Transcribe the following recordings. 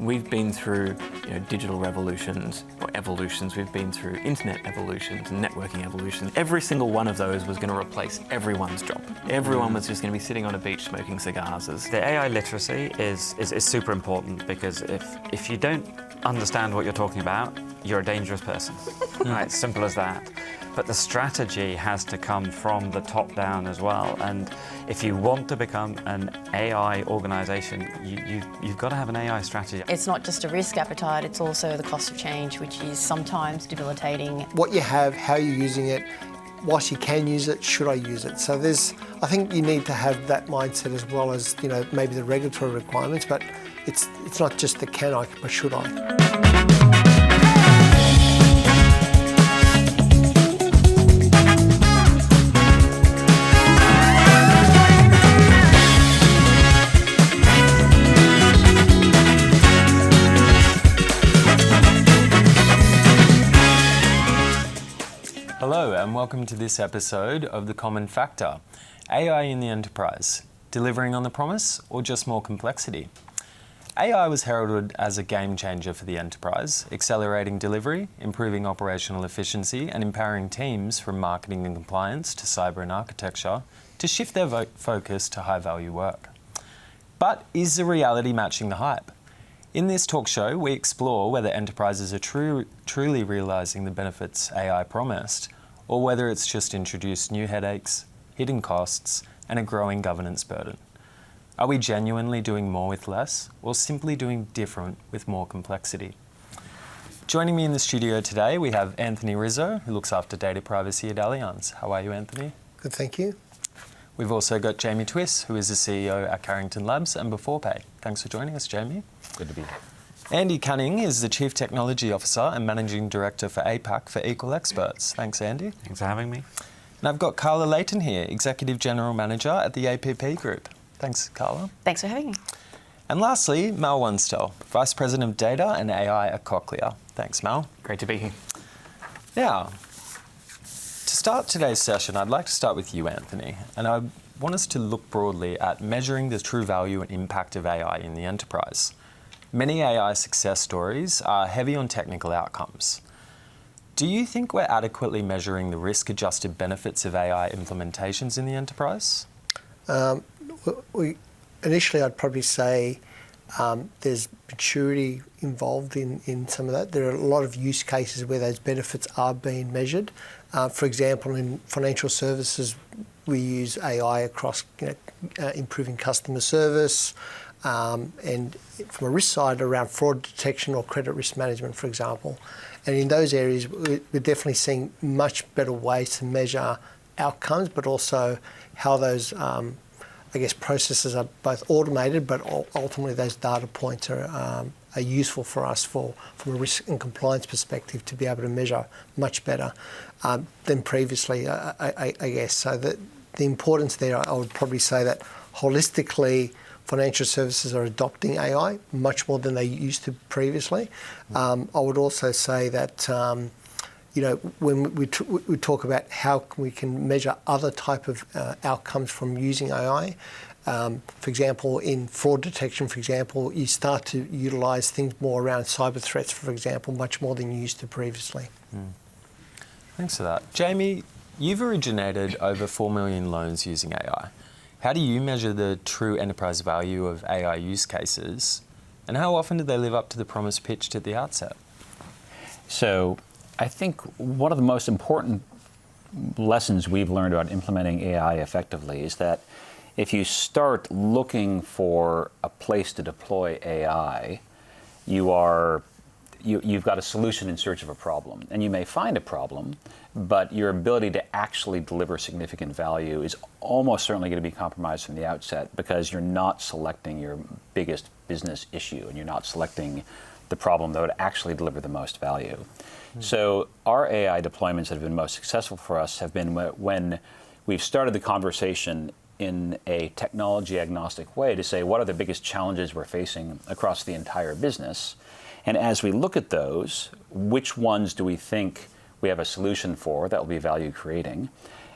We've been through digital revolutions or evolutions. We've been through internet evolutions and networking evolutions. Every single one of those was going to replace everyone's job. Everyone was just going to be sitting on a beach smoking cigars. The AI literacy is super important, because if you don't understand what you're talking about, you're a dangerous person. Right, simple as that. But the strategy has to come from the top down as well. And if you want to become an AI organization, you've got to have an AI strategy. It's not just a risk appetite, it's also the cost of change, which is sometimes debilitating. What you have, how you're using it, whilst you can use it, should I use it? So I think you need to have that mindset, as well as, maybe the regulatory requirements, but it's not just the can I, but should I? Hello and welcome to this episode of The Common Factor. AI in the enterprise, delivering on the promise or just more complexity? AI was heralded as a game changer for the enterprise, accelerating delivery, improving operational efficiency and empowering teams from marketing and compliance to cyber and architecture to shift their focus to high value work. But is the reality matching the hype? In this talk show, we explore whether enterprises are truly realising the benefits AI promised, or whether it's just introduced new headaches, hidden costs, and a growing governance burden. Are we genuinely doing more with less, or simply doing different with more complexity? Joining me in the studio today, we have Anthony Rizzo, who looks after data privacy at Allianz. How are you, Anthony? Good, thank you. We've also got Jamie Twiss, who is the CEO at Carrington Labs and Beforepay. Thanks for joining us, Jamie. Good to be here. Andy Cunning is the Chief Technology Officer and Managing Director for APAC for Equal Experts. Thanks, Andy. Thanks for having me. And I've got Carla Leighton here, Executive General Manager at the APP Group. Thanks, Carla. Thanks for having me. And lastly, Mal Wanstall, Vice President of Data and AI at Cochlear. Thanks, Mal. Great to be here. Now, to start today's session, I'd like to start with you, Anthony. And I want us to look broadly at measuring the true value and impact of AI in the enterprise. Many AI success stories are heavy on technical outcomes. Do you think we're adequately measuring the risk-adjusted benefits of AI implementations in the enterprise? Initially, I'd probably say there's maturity involved in some of that. There are a lot of use cases where those benefits are being measured. For example, in financial services, we use AI across improving customer service, and from a risk side around fraud detection or credit risk management, for example. And in those areas, we're definitely seeing much better ways to measure outcomes, but also how those, processes are both automated, but ultimately those data points are useful for us from a risk and compliance perspective to be able to measure much better than previously, I guess. So the importance there, I would probably say that holistically, financial services are adopting AI much more than they used to previously. I would also say that, when we talk about how we can measure other type of outcomes from using AI, for example, in fraud detection, you start to utilise things more around cyber threats, for example, much more than you used to previously. Thanks for that. Jamie, you've originated over 4 million loans using AI. How do you measure the true enterprise value of AI use cases, and how often do they live up to the promise pitched at the outset? So I think one of the most important lessons we've learned about implementing AI effectively is that if you start looking for a place to deploy AI, you've got a solution in search of a problem. And you may find a problem, but your ability to actually deliver significant value is almost certainly going to be compromised from the outset, because you're not selecting your biggest business issue and you're not selecting the problem that would actually deliver the most value. So our AI deployments that have been most successful for us have been when we've started the conversation in a technology agnostic way to say, what are the biggest challenges we're facing across the entire business? And as we look at those, which ones do we think we have a solution for that will be value creating?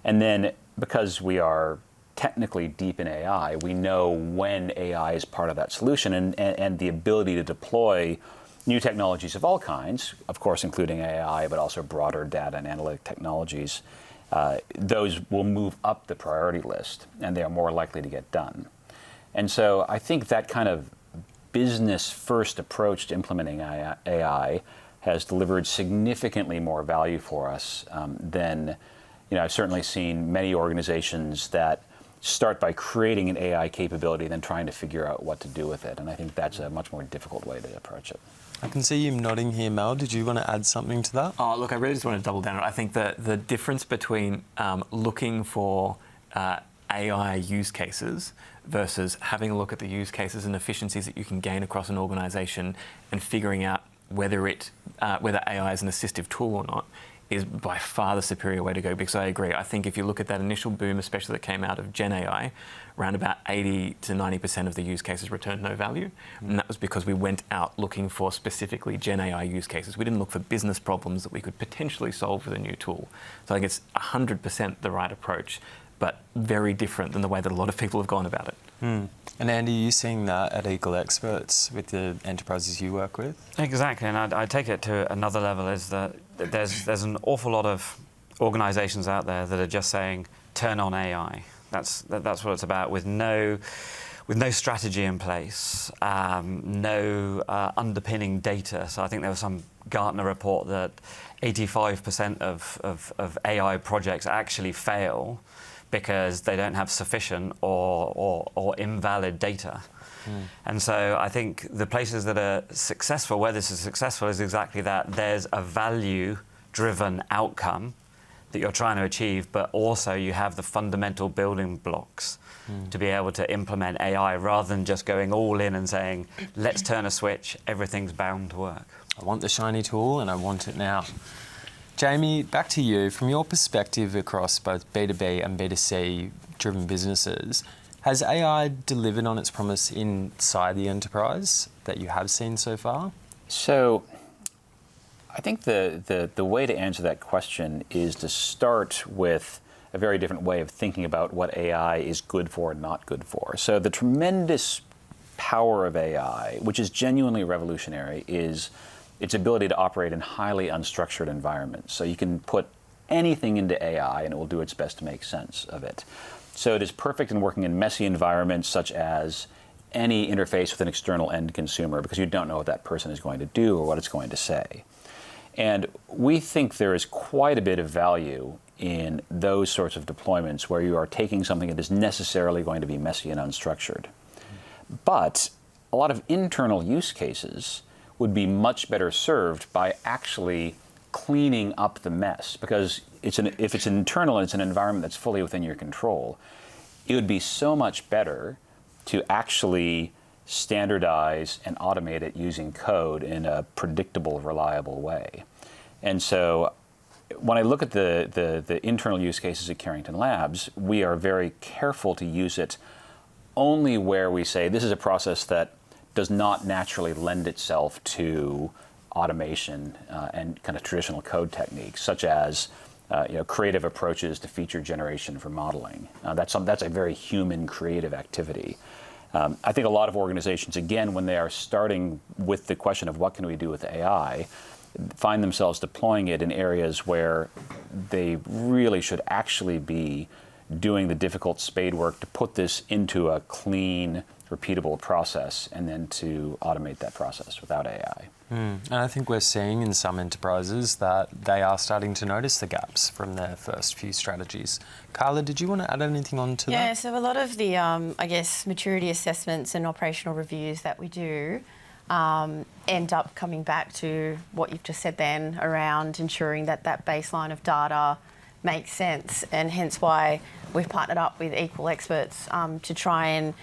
And then, because we are technically deep in AI, we know when AI is part of that solution, and the ability to deploy new technologies of all kinds, of course including AI, but also broader data and analytic technologies, those will move up the priority list, and they are more likely to get done. And so I think that kind of business-first approach to implementing AI has delivered significantly more value for us than, I've certainly seen many organizations that start by creating an AI capability, then trying to figure out what to do with it. And I think that's a much more difficult way to approach it. I can see you nodding here, Mel. Did you want to add something to that? Oh, look, I really just want to double down on it. I think that the difference between looking for AI use cases versus having a look at the use cases and efficiencies that you can gain across an organisation and figuring out whether AI is an assistive tool or not is by far the superior way to go, because I agree. I think if you look at that initial boom, especially that came out of Gen AI, around about 80 to 90% of the use cases returned no value. And that was because we went out looking for specifically Gen AI use cases. We didn't look for business problems that we could potentially solve with a new tool. So I think it's 100% the right approach, but very different than the way that a lot of people have gone about it. And Andy, are you seeing that at Equal Experts with the enterprises you work with? Exactly, and I take it to another level, is that there's an awful lot of organisations out there that are just saying, turn on AI. That's what it's about, with no strategy in place, no underpinning data. So I think there was some Gartner report that 85% of AI projects actually fail because they don't have sufficient or invalid data. And so I think the places that are successful, where this is successful, is exactly that. There's a value-driven outcome that you're trying to achieve, but also you have the fundamental building blocks to be able to implement AI, rather than just going all in and saying, let's turn a switch, everything's bound to work. I want the shiny tool and I want it now. Jamie, back to you. From your perspective across both B2B and B2C driven businesses, has AI delivered on its promise inside the enterprise that you have seen so far? So I think the way to answer that question is to start with a very different way of thinking about what AI is good for and not good for. So the tremendous power of AI, which is genuinely revolutionary, is its ability to operate in highly unstructured environments. So you can put anything into AI and it will do its best to make sense of it. So it is perfect in working in messy environments, such as any interface with an external end consumer, because you don't know what that person is going to do or what it's going to say. And we think there is quite a bit of value in those sorts of deployments where you are taking something that is necessarily going to be messy and unstructured. But a lot of internal use cases would be much better served by actually cleaning up the mess, because if it's internal and it's an environment that's fully within your control, it would be so much better to actually standardize and automate it using code in a predictable, reliable way. And so when I look at the internal use cases at Carrington Labs, we are very careful to use it only where we say this is a process that does not naturally lend itself to automation and kind of traditional code techniques, such as creative approaches to feature generation for modeling. That's a very human, creative activity. I think a lot of organizations, again, when they are starting with the question of what can we do with AI, find themselves deploying it in areas where they really should actually be doing the difficult spade work to put this into a clean, repeatable process, and then to automate that process without AI. And I think we're seeing in some enterprises that they are starting to notice the gaps from their first few strategies. Carla, did you want to add anything on to that? Yeah, so a lot of the, maturity assessments and operational reviews that we do end up coming back to what you've just said then, around ensuring that that baseline of data makes sense, and hence why we've partnered up with Equal Experts to try and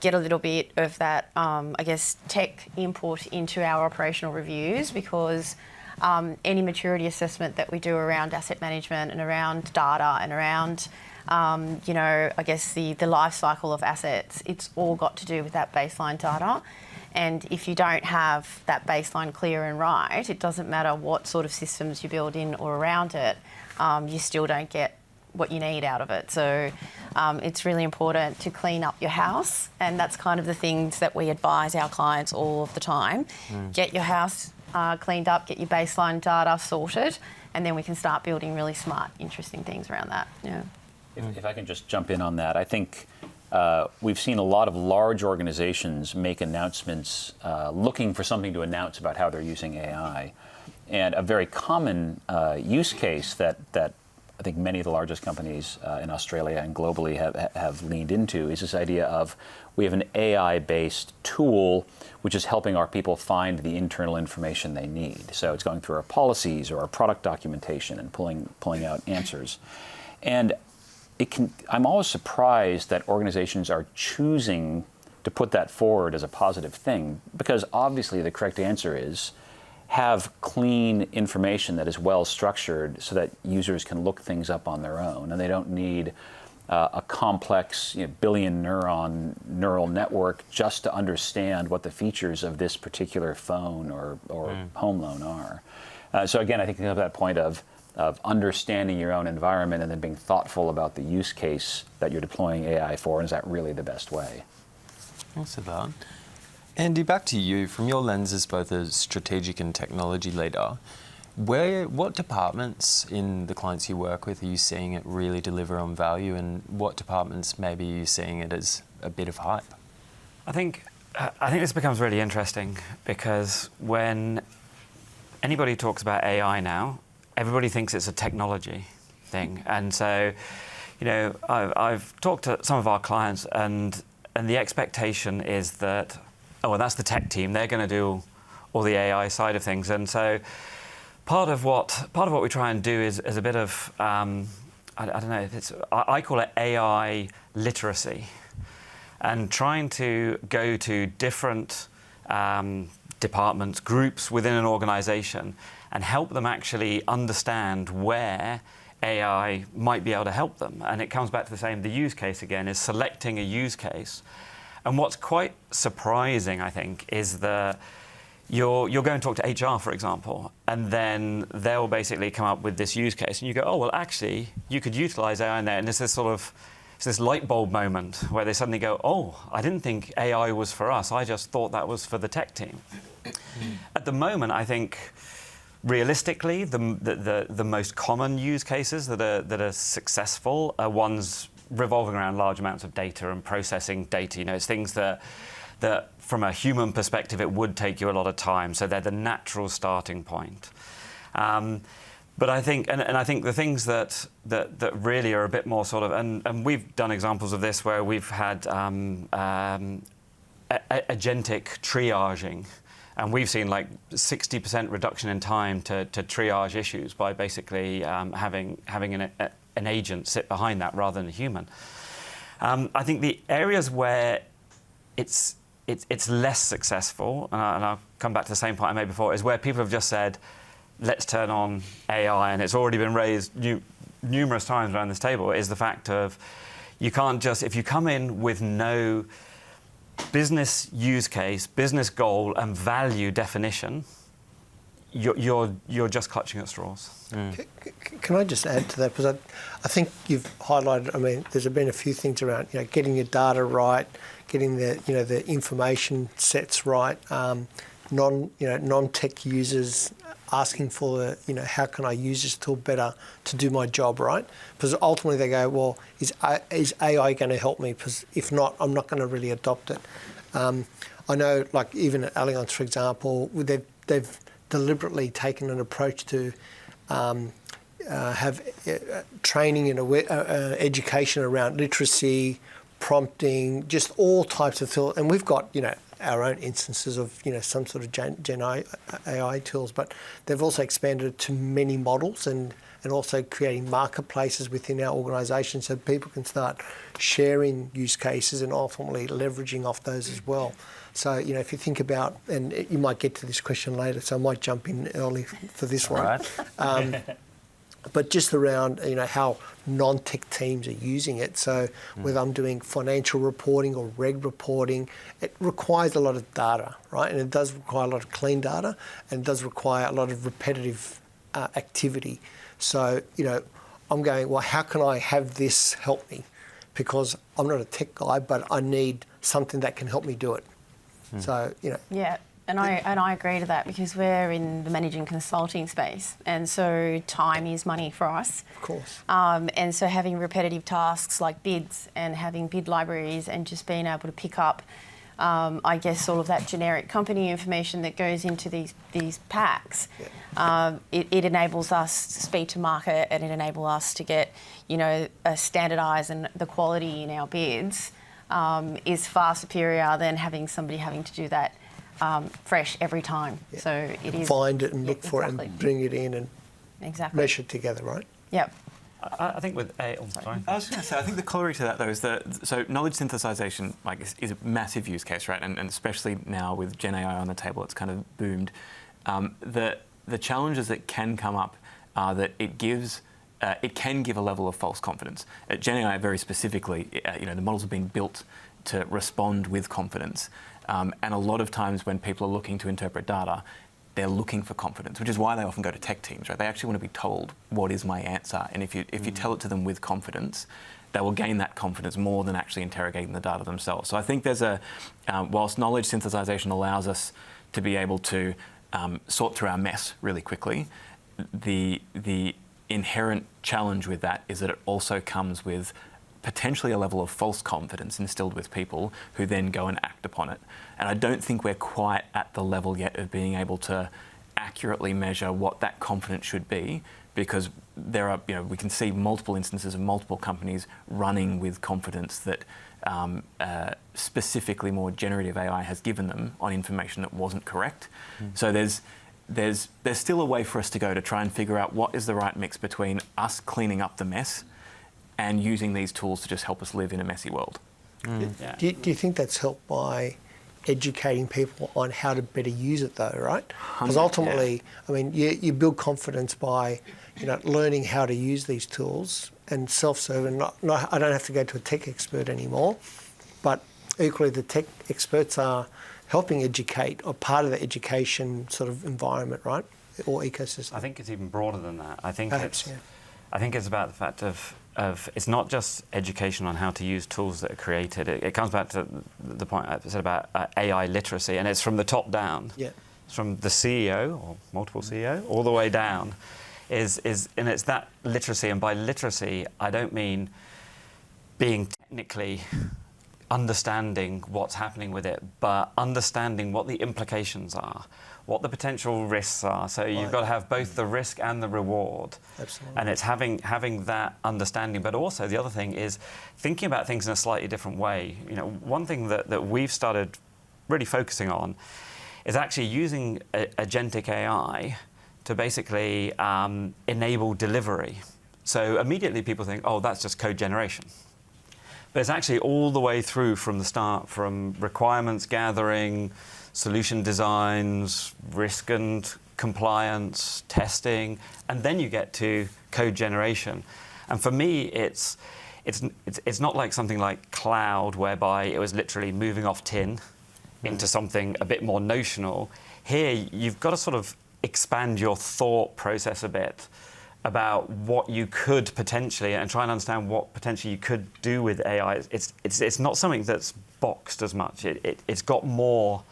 get a little bit of that, tech input into our operational reviews, because any maturity assessment that we do around asset management and around data and around, the life cycle of assets, it's all got to do with that baseline data. And if you don't have that baseline clear and right, it doesn't matter what sort of systems you build in or around it, you still don't get what you need out of it. So it's really important to clean up your house, and that's kind of the things that we advise our clients all of the time. Get your house cleaned up, get your baseline data sorted, and then we can start building really smart, interesting things around that. Yeah. If I can just jump in on that, I think we've seen a lot of large organizations make announcements looking for something to announce about how they're using AI. And a very common use case that I think many of the largest companies in Australia and globally have leaned into is this idea of we have an AI-based tool which is helping our people find the internal information they need. So it's going through our policies or our product documentation and pulling out answers. And I'm always surprised that organizations are choosing to put that forward as a positive thing, because obviously the correct answer is have clean information that is well structured so that users can look things up on their own, and they don't need a complex billion neural network just to understand what the features of this particular phone or home loan are. So again, I think that point of understanding your own environment and then being thoughtful about the use case that you're deploying AI for, and is that really the best way? Thanks for that. Andy, back to you. From your lens as both a strategic and technology leader, what departments in the clients you work with are you seeing it really deliver on value, and what departments maybe are you seeing it as a bit of hype? I think this becomes really interesting, because when anybody talks about AI now, everybody thinks it's a technology thing. And so, I've talked to some of our clients, and the expectation is that, well, that's the tech team. They're going to do all the AI side of things. And so part of what we try and do is a bit of, I don't know, I call it AI literacy, and trying to go to different departments, groups within an organization, and help them actually understand where AI might be able to help them. And it comes back to the use case again, is selecting a use case. And what's quite surprising, I think, is that you're going to talk to HR, for example, and then they'll basically come up with this use case, and you go, oh, well, actually, you could utilize AI in there. And it's this light bulb moment where they suddenly go, oh, I didn't think AI was for us. I just thought that was for the tech team. At the moment, I think, realistically, the most common use cases that are successful are ones revolving around large amounts of data and processing data. It's things that from a human perspective, it would take you a lot of time. So they're the natural starting point. But I think, and I think the things that really are a bit more sort of, and we've done examples of this where we've had agentic triaging. And we've seen like 60% reduction in time to triage issues by basically having an agent sit behind that rather than a human. I think the areas where it's less successful, and I'll come back to the same point I made before, is where people have just said, let's turn on AI, and it's already been raised numerous times around this table, is the fact of you can't just, if you come in with no business use case, business goal, and value definition, you're just clutching at straws. Can I just add to that? Because I think you've highlighted. I mean, there's been a few things around, getting your data right, getting the information sets right. Non-tech users asking for how can I use this tool better to do my job right? Because ultimately they go, well, is AI going to help me? Because if not, I'm not going to really adopt it. I know, like even at Allianz, for example, they've deliberately taken an approach to have training and education around literacy, prompting, just all types of tools. And we've got, our own instances of, some sort of Gen AI tools, but they've also expanded it to many models and also creating marketplaces within our organisation so people can start sharing use cases and ultimately leveraging off those as well. So, if you think about, and you might get to this question later, so I might jump in early for this one. Right. But just around, how non-tech teams are using it. So whether I'm doing financial reporting or reg reporting, it requires a lot of data, right? And it does require a lot of clean data, and it does require a lot of repetitive activity. So, I'm going, well, how can I have this help me? Because I'm not a tech guy, but I need something that can help me do it. So, you know. Yeah, and I agree to that, because we're in the managing consulting space, and so time is money for us. Of course. And so having repetitive tasks like bids and having bid libraries and just being able to pick up, I guess, all of that generic company information that goes into these packs, it enables us to speed to market, and it enables us to get, you know, standardised, and the quality in our bids is far superior than having somebody having to do that fresh every time. Yeah. So it is... Find it and look for it exactly. and bring it in and mesh it together, right? Yep. I think with AI, sorry. I was going to say, I think the corollary to that, though, is that so knowledge synthesization is a massive use case, right? And especially now with Gen AI on the table, it's kind of boomed. The challenges that can come up are that it can give a level of false confidence. At Gen AI, very specifically, you know, the models have been built to respond with confidence, and a lot of times when people are looking to interpret data, they're looking for confidence, which is why they often go to tech teams, right? They actually want to be told what is my answer, and if you tell it to them with confidence, they will gain that confidence more than actually interrogating the data themselves. So I think there's whilst knowledge synthesization allows us to be able to sort through our mess really quickly, the inherent challenge with that is that it also comes with potentially a level of false confidence instilled with people who then go and act upon it. And I don't think we're quite at the level yet of being able to accurately measure what that confidence should be, because there are, you know, we can see multiple instances of multiple companies running with confidence that specifically more generative AI has given them on information that wasn't correct. So there's still a way for us to go to try and figure out what is the right mix between us cleaning up the mess and using these tools to just help us live in a messy world. Yeah. Do you think that's helped by educating people on how to better use it, though, right? Because ultimately, I mean, you build confidence by, you know, learning how to use these tools and self-serve, and I don't have to go to a tech expert anymore, but equally the tech experts are helping educate, or part of the education sort of environment, right, or ecosystem. I think it's even broader than that. I think Perhaps, I think it's about the fact of it's not just education on how to use tools that are created. It comes back to the point I said about AI literacy, and it's from the top down. Yeah. It's from the CEO or multiple CEO all the way down. And it's that literacy, and by literacy I don't mean being technically understanding what's happening with it, but understanding what the implications are, what the potential risks are. So you've got to have both the risk and the reward. Absolutely. And it's having that understanding, but also the other thing is thinking about things in a slightly different way. You know, one thing that we've started really focusing on is actually using agentic AI to basically enable delivery. So immediately people think, oh, that's just code generation. But it's actually all the way through from the start, from requirements gathering, solution designs, risk and compliance, testing, and then you get to code generation. And for me, it's not like something like cloud, whereby it was literally moving off tin into something a bit more notional. Here, you've got to sort of expand your thought process a bit about what you could potentially, and try and understand what potentially you could do with AI. It's not something that's boxed as much. It's got more,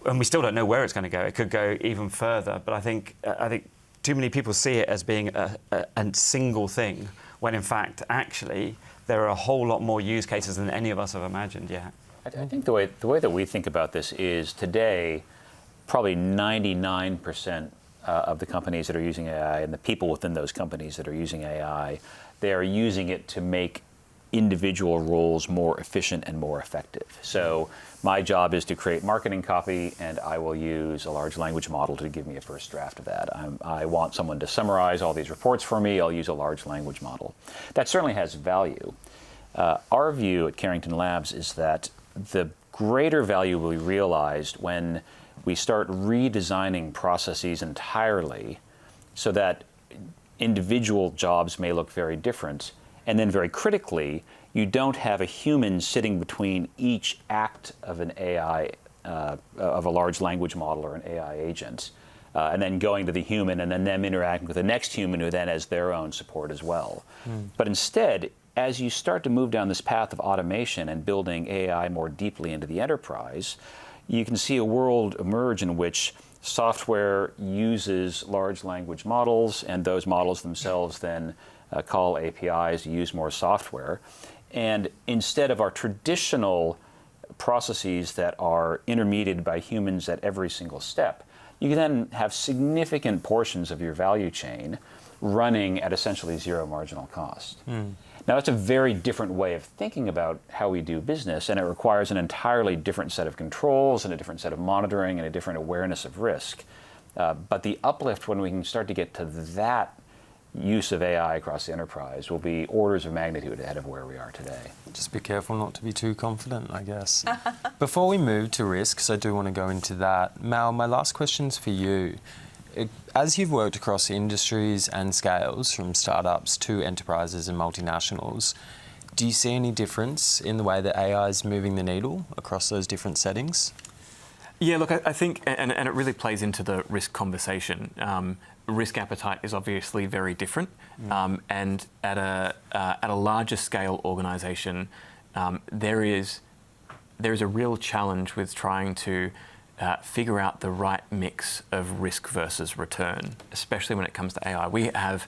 and we still don't know where it's going to go. It could go even further, but I think too many people see it as being a single thing, when in fact, actually, there are a whole lot more use cases than any of us have imagined yet. I think the way that we think about this is today, probably 99% of the companies that are using AI and the people within those companies that are using AI, they are using it to make individual roles more efficient and more effective. So my job is to create marketing copy, and I will use a large language model to give me a first draft of that. I want someone to summarize all these reports for me, I'll use a large language model. That certainly has value. Our view at Carrington Labs is that the greater value will be realized when we start redesigning processes entirely so that individual jobs may look very different. And then very critically, you don't have a human sitting between each act of an AI, of a large language model or an AI agent. and then going to the human, and then them interacting with the next human who then has their own support as well. But instead, as you start to move down this path of automation and building AI more deeply into the enterprise, you can see a world emerge in which software uses large language models, and those models themselves then call APIs to use more software. And instead of our traditional processes that are intermediated by humans at every single step, you can then have significant portions of your value chain running at essentially zero marginal cost. Now, that's a very different way of thinking about how we do business, and it requires an entirely different set of controls and a different set of monitoring and a different awareness of risk. But the uplift when we can start to get to that use of AI across the enterprise will be orders of magnitude ahead of where we are today. Just be careful not to be too confident, I guess. Before we move to risks, I do want to go into that. Mal, my last question's for you. As you've worked across industries and scales, from startups to enterprises and multinationals, do you see any difference in the way that AI is moving the needle across those different settings? Yeah, look, I think, and it really plays into the risk conversation. Risk appetite is obviously very different, and at a larger scale organisation, there is a real challenge with trying to figure out the right mix of risk versus return, especially when it comes to AI. We have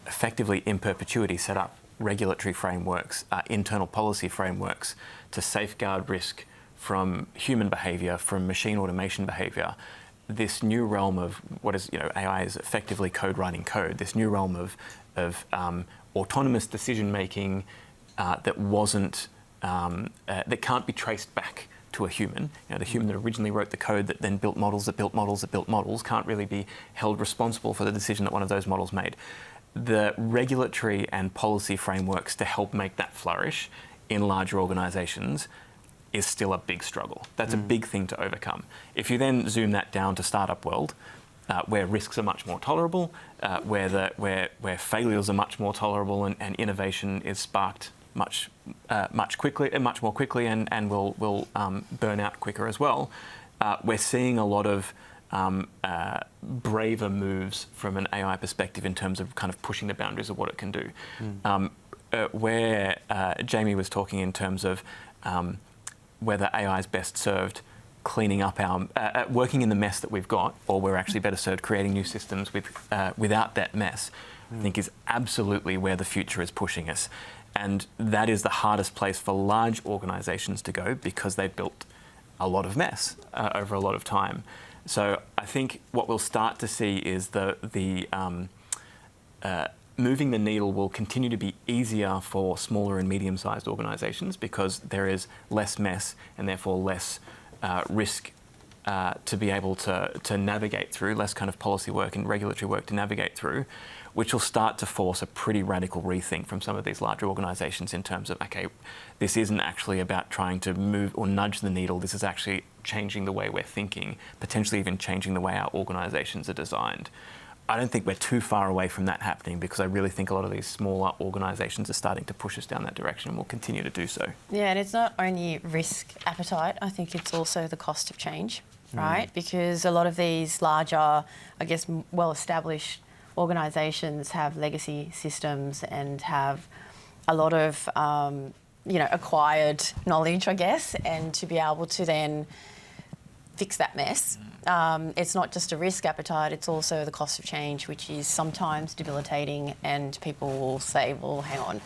effectively in perpetuity set up regulatory frameworks, internal policy frameworks to safeguard risk from human behaviour, from machine automation behaviour. This new realm of what is, AI is effectively code writing code. This new realm of autonomous decision making that wasn't that can't be traced back to a human. The human that originally wrote the code that then built models that built models that built models can't really be held responsible for the decision that one of those models made. The regulatory and policy frameworks to help make that flourish in larger organisations is still a big struggle. That's a big thing to overcome. If you then zoom that down to startup world, where risks are much more tolerable, where failures are much more tolerable, and innovation is sparked much more quickly, and will burn out quicker as well. We're seeing a lot of braver moves from an AI perspective in terms of kind of pushing the boundaries of what it can do. Where Jamie was talking in terms of whether AI is best served cleaning up our, working in the mess that we've got, or we're actually better served creating new systems without that mess, I think is absolutely where the future is pushing us. And that is the hardest place for large organisations to go, because they've built a lot of mess over a lot of time. So I think what we'll start to see is moving the needle will continue to be easier for smaller and medium-sized organisations, because there is less mess and therefore less risk to be able to navigate through, less kind of policy work and regulatory work to navigate through, which will start to force a pretty radical rethink from some of these larger organisations in terms of, okay, this isn't actually about trying to move or nudge the needle, this is actually changing the way we're thinking, potentially even changing the way our organisations are designed. I don't think we're too far away from that happening, because I really think a lot of these smaller organisations are starting to push us down that direction, and will continue to do so. Yeah, and it's not only risk appetite, I think it's also the cost of change, right? Because a lot of these larger, I guess, well-established organisations have legacy systems and have a lot of, acquired knowledge, I guess, and to be able to then fix that mess. It's not just a risk appetite, it's also the cost of change, which is sometimes debilitating, and people will say, well, hang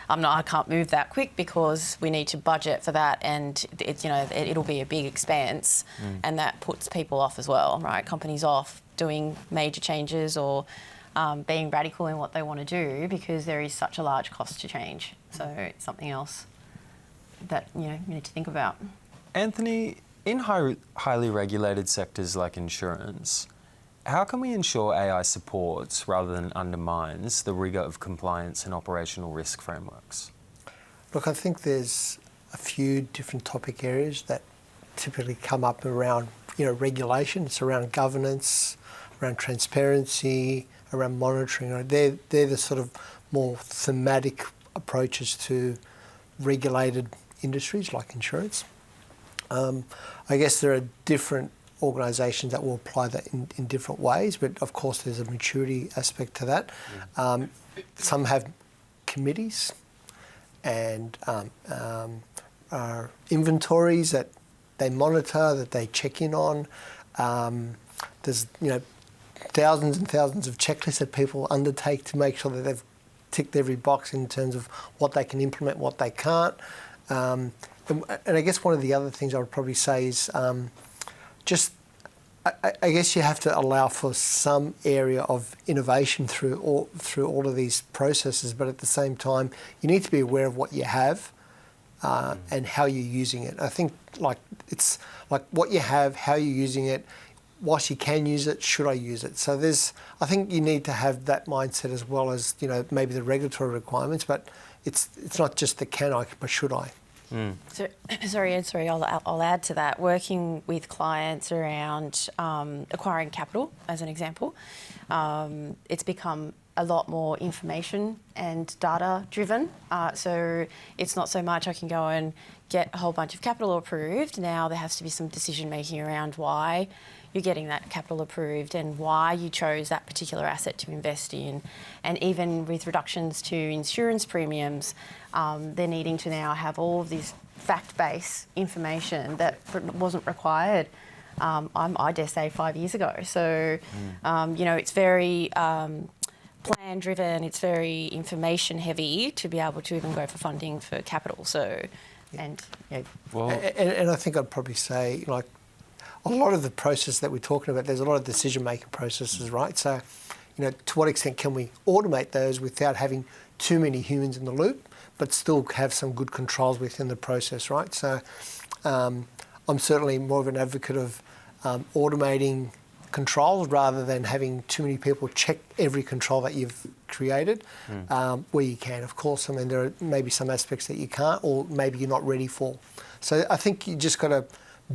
on, I can't move that quick because we need to budget for that, and it's, it'll be a big expense, and that puts people off as well, right? Companies off doing major changes or being radical in what they want to do, because there is such a large cost to change. So it's something else that you need to think about. Anthony, in highly regulated sectors like insurance, how can we ensure AI supports rather than undermines the rigour of compliance and operational risk frameworks? Look, I think there's a few different topic areas that typically come up around, regulation. It's around governance, around transparency, around monitoring. They're the sort of more thematic approaches to regulated industries like insurance. I guess there are different organisations that will apply that in different ways, but of course there's a maturity aspect to that. Some have committees and inventories that they monitor, that they check in on. There's thousands and thousands of checklists that people undertake to make sure that they've ticked every box in terms of what they can implement, what they can't. And I guess one of the other things I would probably say is I guess you have to allow for some area of innovation through all of these processes, but at the same time, you need to be aware of what you have and how you're using it. I think it's like what you have, how you're using it. Whilst you can use it, should I use it? So I think you need to have that mindset as well as maybe the regulatory requirements, but it's not just the can I, but should I? So, sorry, I'll add to that. Working with clients around acquiring capital, as an example, it's become a lot more information and data driven. So it's not so much I can go and get a whole bunch of capital approved. Now there has to be some decision making around why you're getting that capital approved and why you chose that particular asset to invest in. And even with reductions to insurance premiums, they're needing to now have all of this fact-based information that wasn't required, I dare say, 5 years ago. So, it's very plan-driven, it's very information-heavy to be able to even go for funding for capital. So, and I think I'd probably say, a lot of the process that we're talking about, there's a lot of decision-making processes, right? So, to what extent can we automate those without having too many humans in the loop, but still have some good controls within the process, right? So, I'm certainly more of an advocate of automating controls rather than having too many people check every control that you've created, where you can, of course. I mean, there are maybe some aspects that you can't, or maybe you're not ready for. So I think you just got to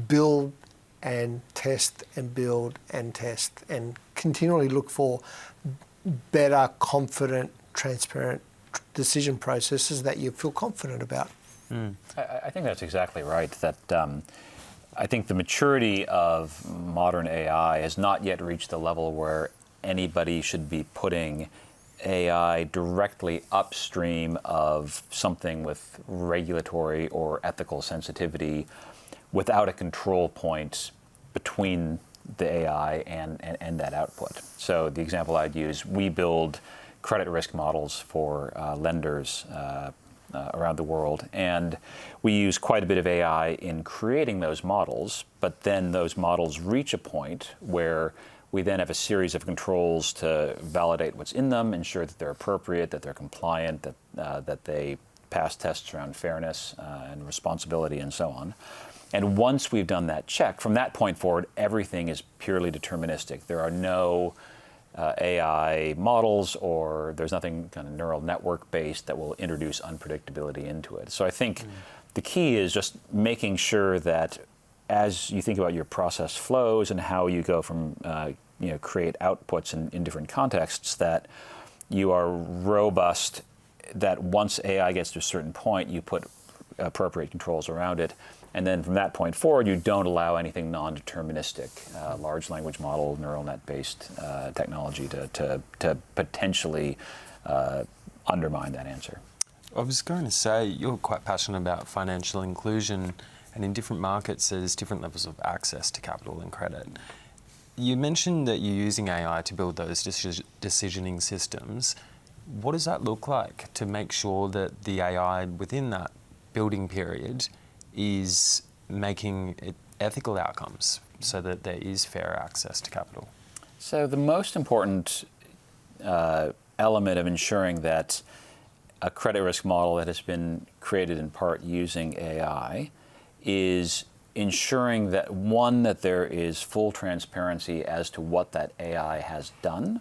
build and test and build and test and continually look for better, confident, transparent decision processes that you feel confident about. I think that's exactly right. That I think the maturity of modern AI has not yet reached the level where anybody should be putting AI directly upstream of something with regulatory or ethical sensitivity without a control point between the AI and that output. So the example I'd use, we build credit risk models for lenders around the world, and we use quite a bit of AI in creating those models, but then those models reach a point where we then have a series of controls to validate what's in them, ensure that they're appropriate, that they're compliant, that they pass tests around fairness and responsibility and so on. And once we've done that check, from that point forward, everything is purely deterministic. There are no AI models, or there's nothing kind of neural network based that will introduce unpredictability into it. So I think the key is just making sure that as you think about your process flows and how you go from create outputs in different contexts, that you are robust, that once AI gets to a certain point, you put appropriate controls around it. And then from that point forward, you don't allow anything non-deterministic, large language model, neural net-based technology to potentially undermine that answer. I was going to say, you're quite passionate about financial inclusion, and in different markets, there's different levels of access to capital and credit. You mentioned that you're using AI to build those decisioning systems. What does that look like to make sure that the AI within that building period is making ethical outcomes so that there is fair access to capital? So the most important element of ensuring that a credit risk model that has been created in part using AI is ensuring that, one, that there is full transparency as to what that AI has done,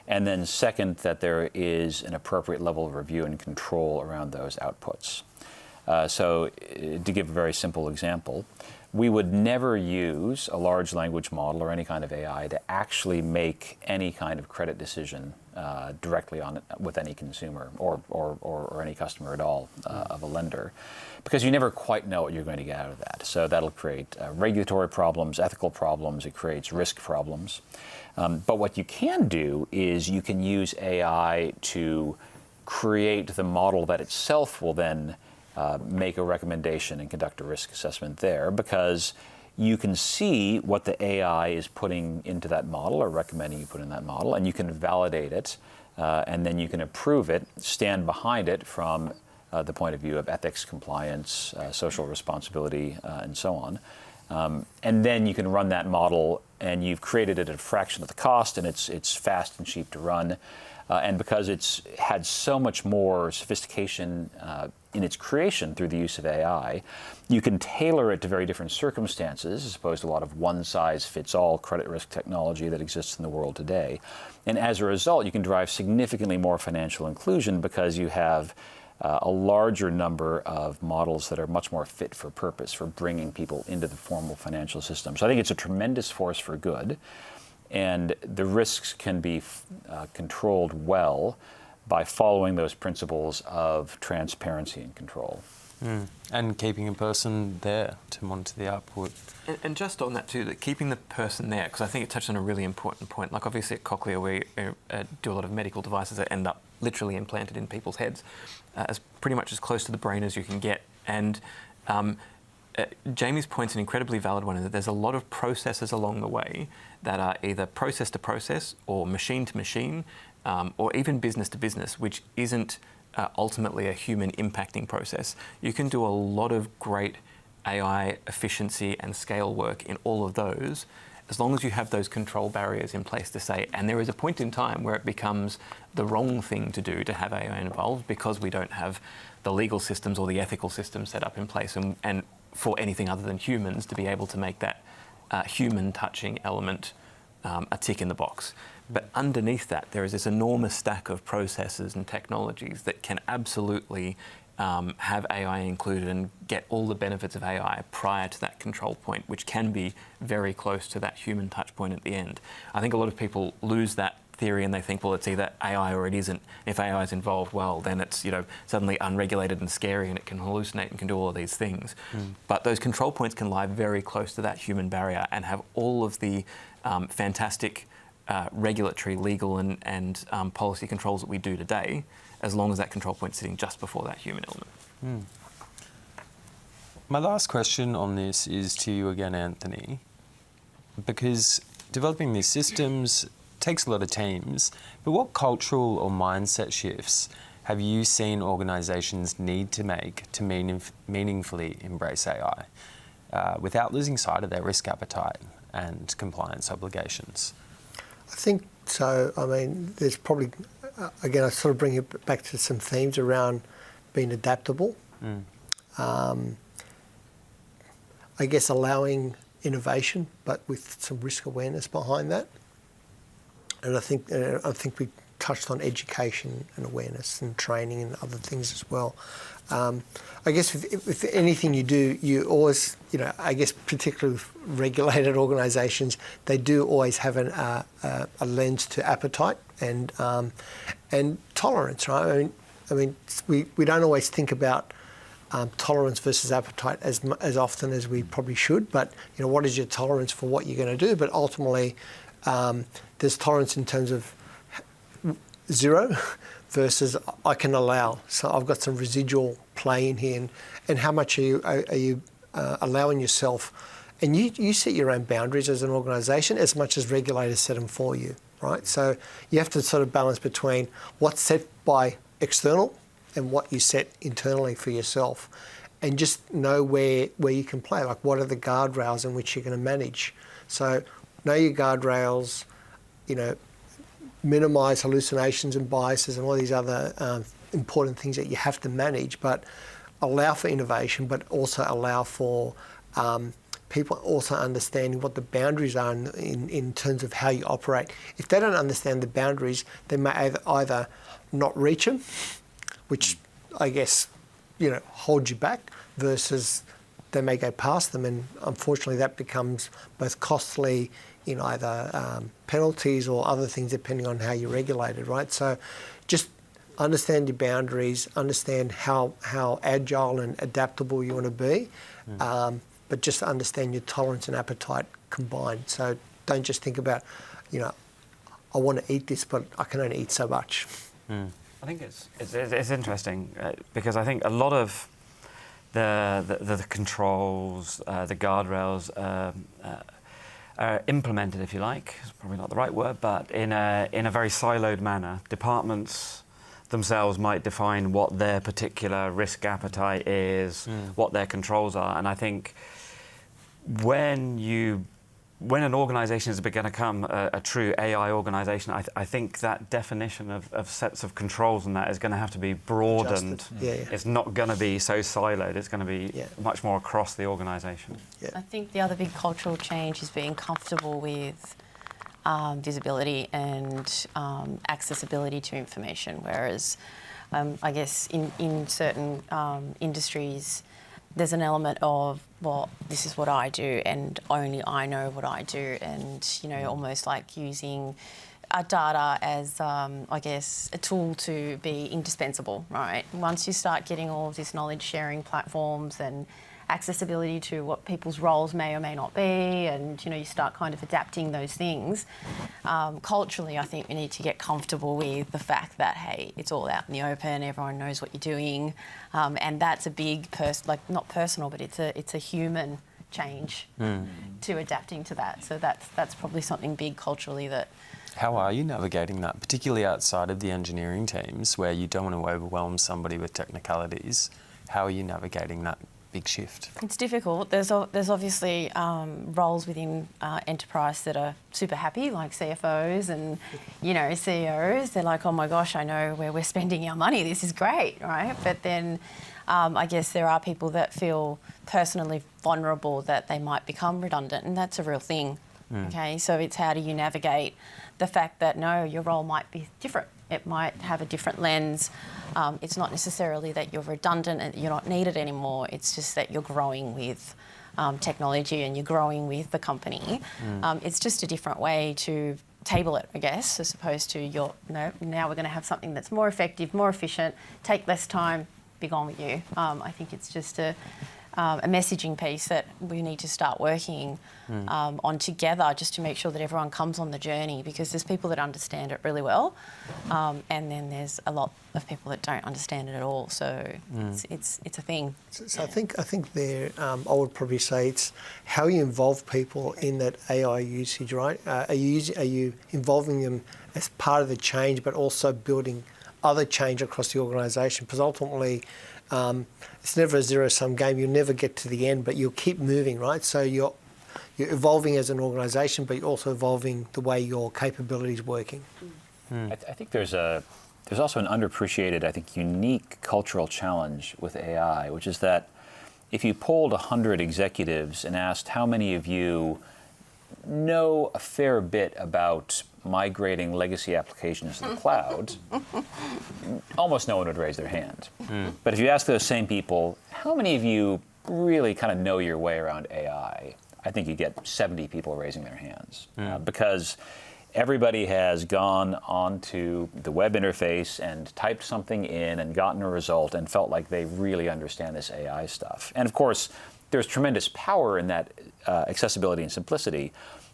and then second, that there is an appropriate level of review and control around those outputs. So to give a very simple example, we would never use a large language model or any kind of AI to actually make any kind of credit decision directly on it with any consumer or any customer at all of a lender, because you never quite know what you're going to get out of that. So that'll create regulatory problems, ethical problems, it creates risk problems. But what you can do is you can use AI to create the model that itself will then make a recommendation and conduct a risk assessment there, because you can see what the AI is putting into that model or recommending you put in that model, and you can validate it, and then you can approve it, stand behind it from the point of view of ethics, compliance, social responsibility, and so on. And then you can run that model, and you've created it at a fraction of the cost, and it's fast and cheap to run. And because it's had so much more sophistication in its creation through the use of AI, you can tailor it to very different circumstances, as opposed to a lot of one-size-fits-all credit risk technology that exists in the world today. And as a result, you can drive significantly more financial inclusion, because you have a larger number of models that are much more fit for purpose for bringing people into the formal financial system. So I think it's a tremendous force for good. And the risks can be controlled well by following those principles of transparency and control. And keeping a person there to monitor the output. And just on that too, that keeping the person there, because I think it touched on a really important point. Like obviously at Cochlear, we do a lot of medical devices that end up literally implanted in people's heads, as pretty much as close to the brain as you can get. And Jamie's point's an incredibly valid one, in that there's a lot of processes along the way that are either process to process or machine to machine, or even business to business, which isn't ultimately a human impacting process. You can do a lot of great AI efficiency and scale work in all of those, as long as you have those control barriers in place to say, and there is a point in time where it becomes the wrong thing to do to have AI involved, because we don't have the legal systems or the ethical systems set up in place, and for anything other than humans to be able to make that human touching element a tick in the box. But underneath that, there is this enormous stack of processes and technologies that can absolutely have AI included and get all the benefits of AI prior to that control point, which can be very close to that human touch point at the end. I think a lot of people lose that theory and they think, well, it's either AI or it isn't. If AI is involved, well, then it's suddenly unregulated and scary and it can hallucinate and can do all of these things. But those control points can lie very close to that human barrier and have all of the fantastic regulatory, legal and policy controls that we do today, as long as that control point's sitting just before that human element. My last question on this is to you again, Anthony, because developing these systems takes a lot of teams, but what cultural or mindset shifts have you seen organisations need to make to meaningfully embrace AI without losing sight of their risk appetite and compliance obligations? I think so. I mean, there's probably, again, I sort of bring it back to some themes around being adaptable. I guess allowing innovation, but with some risk awareness behind that. And I think we touched on education and awareness and training and other things as well. I guess with anything you do, you always, I guess particularly with regulated organisations, they do always have a lens to appetite and tolerance, right? I mean, we don't always think about tolerance versus appetite as often as we probably should. But what is your tolerance for what you're going to do? But ultimately, there's tolerance in terms of zero versus I can allow. So I've got some residual play in here, and how much are you allowing yourself? And you set your own boundaries as an organisation as much as regulators set them for you, right? So you have to sort of balance between what's set by external and what you set internally for yourself, and just know where you can play. Like, what are the guardrails in which you're going to manage? So know your guardrails, minimise hallucinations and biases and all these other important things that you have to manage, but allow for innovation, but also allow for people also understanding what the boundaries are in terms of how you operate. If they don't understand the boundaries, they may either not reach them, which I guess holds you back, versus they may go past them, and unfortunately that becomes both costly in either penalties or other things depending on how you're regulated, right? So just understand your boundaries, understand how agile and adaptable you want to be, but just understand your tolerance and appetite combined. So don't just think about, I want to eat this, but I can only eat so much. I think it's interesting because I think a lot of the controls, the guardrails are implemented, if you like. It's probably not the right word, but in a very siloed manner. Departments themselves might define what their particular risk appetite is, what their controls are, and I think when an organisation is going to become a true AI organisation, I think that definition of sets of controls and that is going to have to be broadened. It's not going to be so siloed. It's going to be much more across the organisation. I think the other big cultural change is being comfortable with visibility and accessibility to information, whereas I guess in certain industries, there's an element of, well, this is what I do and only I know what I do, and, almost like using data as, I guess, a tool to be indispensable, right? Once you start getting all of this knowledge sharing platforms and accessibility to what people's roles may or may not be, and you start kind of adapting those things. Culturally, I think we need to get comfortable with the fact that, hey, it's all out in the open, everyone knows what you're doing, and that's a big not personal, but it's a human change to adapting to that. So that's probably something big culturally that. How are you navigating that, particularly outside of the engineering teams, where you don't want to overwhelm somebody with technicalities? How are you navigating that big shift? It's difficult. There's obviously roles within enterprise that are super happy, like CFOs and CEOs. They're like, oh my gosh, I know where we're spending our money. This is great, right? But then I guess there are people that feel personally vulnerable that they might become redundant, and that's a real thing. Okay, so it's how do you navigate the fact that no, your role might be different. It might have a different lens. It's not necessarily that you're redundant and you're not needed anymore. It's just that you're growing with technology and you're growing with the company. It's just a different way to table it, I guess, as opposed to now we're going to have something that's more effective, more efficient, take less time, be gone with you. I think it's just a messaging piece that we need to start working on together, just to make sure that everyone comes on the journey, because there's people that understand it really well, and then there's a lot of people that don't understand it at all. So it's a thing. So I think there, I would probably say it's how you involve people in that AI usage, right? Are you involving them as part of the change, but also building other change across the organisation? Because ultimately, it's never a zero-sum game. You'll never get to the end, but you'll keep moving, right? So you're evolving as an organisation, but you're also evolving the way your capabilities working. I think there's also an underappreciated, I think, unique cultural challenge with AI, which is that if you polled 100 executives and asked how many of you know a fair bit about migrating legacy applications to the cloud, almost no one would raise their hand. But if you ask those same people, how many of you really kind of know your way around AI, I think you get 70 people raising their hands. Because everybody has gone onto the web interface and typed something in and gotten a result and felt like they really understand this AI stuff. And of course, there's tremendous power in that accessibility and simplicity.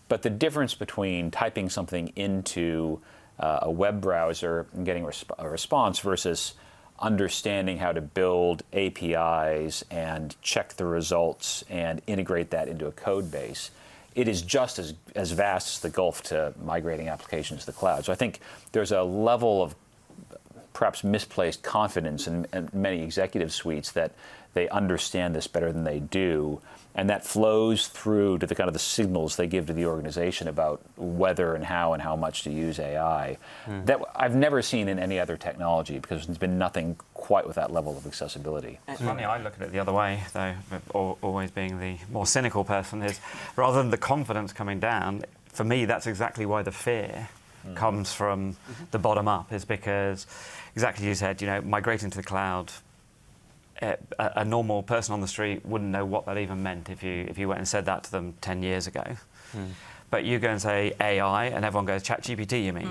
But the difference between typing something into a web browser and getting a response versus understanding how to build APIs and check the results and integrate that into a code base, it is just as vast as the gulf to migrating applications to the cloud. So I think there's a level of perhaps misplaced confidence in many executive suites that they understand this better than they do, and that flows through to the kind of the signals they give to the organization about whether and how much to use AI. That I've never seen in any other technology, because there's been nothing quite with that level of accessibility. It's funny, I look at it the other way, though, always being the more cynical person, is rather than the confidence coming down, for me that's exactly why the fear comes from the bottom up, is because, exactly as you said, migrating to the cloud, a normal person on the street wouldn't know what that even meant if you went and said that to them 10 years ago. But you go and say AI, and everyone goes, ChatGPT, you mean?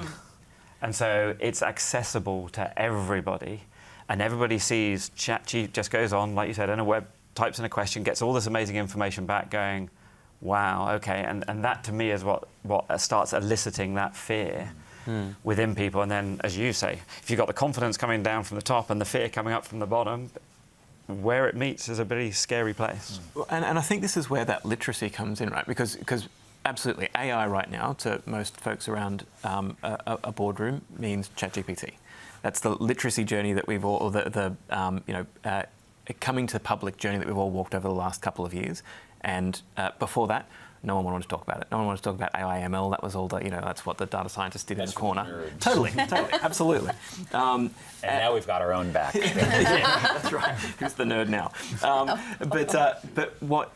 And so it's accessible to everybody, and everybody sees ChatGPT, just goes on, like you said, in a web, types in a question, gets all this amazing information back going, wow, okay, and that to me is what starts eliciting that fear within people. And then, as you say, if you've got the confidence coming down from the top and the fear coming up from the bottom, where it meets is a pretty scary place. And I think this is where that literacy comes in, right? Because absolutely, AI right now, to most folks around a boardroom, means ChatGPT. That's the literacy journey that we've all, or the coming to public journey that we've all walked over the last couple of years. And before that, no one wanted to talk about it. No one wanted to talk about AI ML. That was all the, that's what the data scientists did in the corner. Totally, absolutely. And now we've got our own back. Yeah, that's right. Who's the nerd now? But what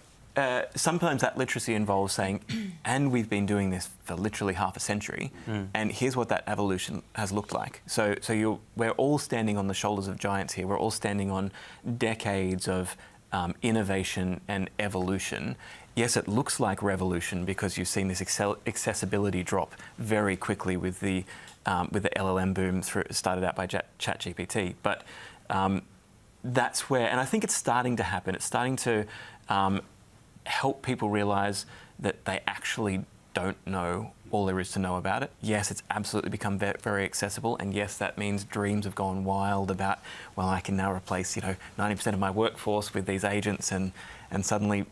sometimes that literacy involves saying, and we've been doing this for literally half a century, and here's what that evolution has looked like. So we're all standing on the shoulders of giants here. We're all standing on decades of innovation and evolution. Yes, it looks like revolution because you've seen this accessibility drop very quickly with the LLM boom started out by ChatGPT. But that's where, and I think it's starting to happen. It's starting to help people realise that they actually don't know all there is to know about it. Yes, it's absolutely become very accessible, and yes, that means dreams have gone wild about, well, I can now replace 90% of my workforce with these agents, and suddenly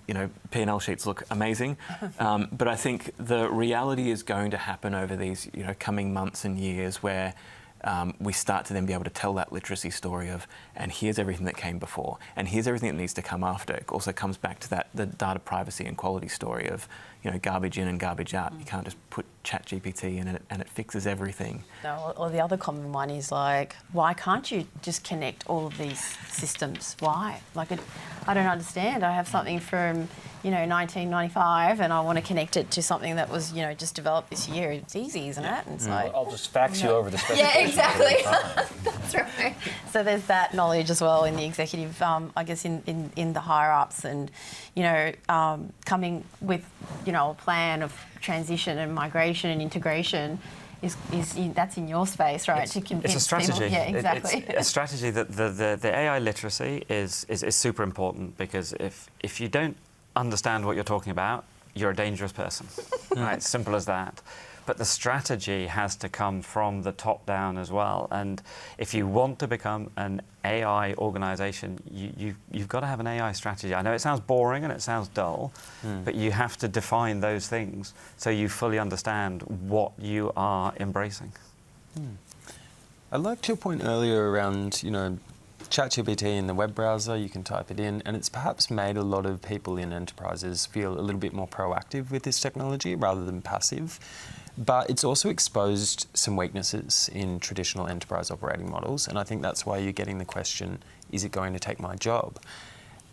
P&L sheets look amazing. But I think the reality is going to happen over these coming months and years where we start to then be able to tell that literacy story of, and here's everything that came before, and here's everything that needs to come after. It also comes back to the data privacy and quality story of, garbage in and garbage out. You can't just put ChatGPT in and it fixes everything. No, or the other common one is like, why can't you just connect all of these systems? Why? I don't understand. I have something from 1995 and I want to connect it to something that was just developed this year. It's easy, isn't it? And it's like, I'll just fax you over the specifications. Yeah, exactly. That's right. So there's that knowledge as well in the executive, I guess in the higher ups, and coming with a plan of transition and migration and integration that's in your space, right? To convince it's a strategy. People. Yeah, exactly. It's a strategy that the AI literacy is super important, because if you don't understand what you're talking about, you're a dangerous person. Right? Simple as that. But the strategy has to come from the top down as well. And if you want to become an AI organisation, you've got to have an AI strategy. I know it sounds boring and it sounds dull, but you have to define those things so you fully understand what you are embracing. I liked your point earlier around, ChatGPT in the web browser, you can type it in, and it's perhaps made a lot of people in enterprises feel a little bit more proactive with this technology rather than passive. But it's also exposed some weaknesses in traditional enterprise operating models, and I think that's why you're getting the question, is it going to take my job?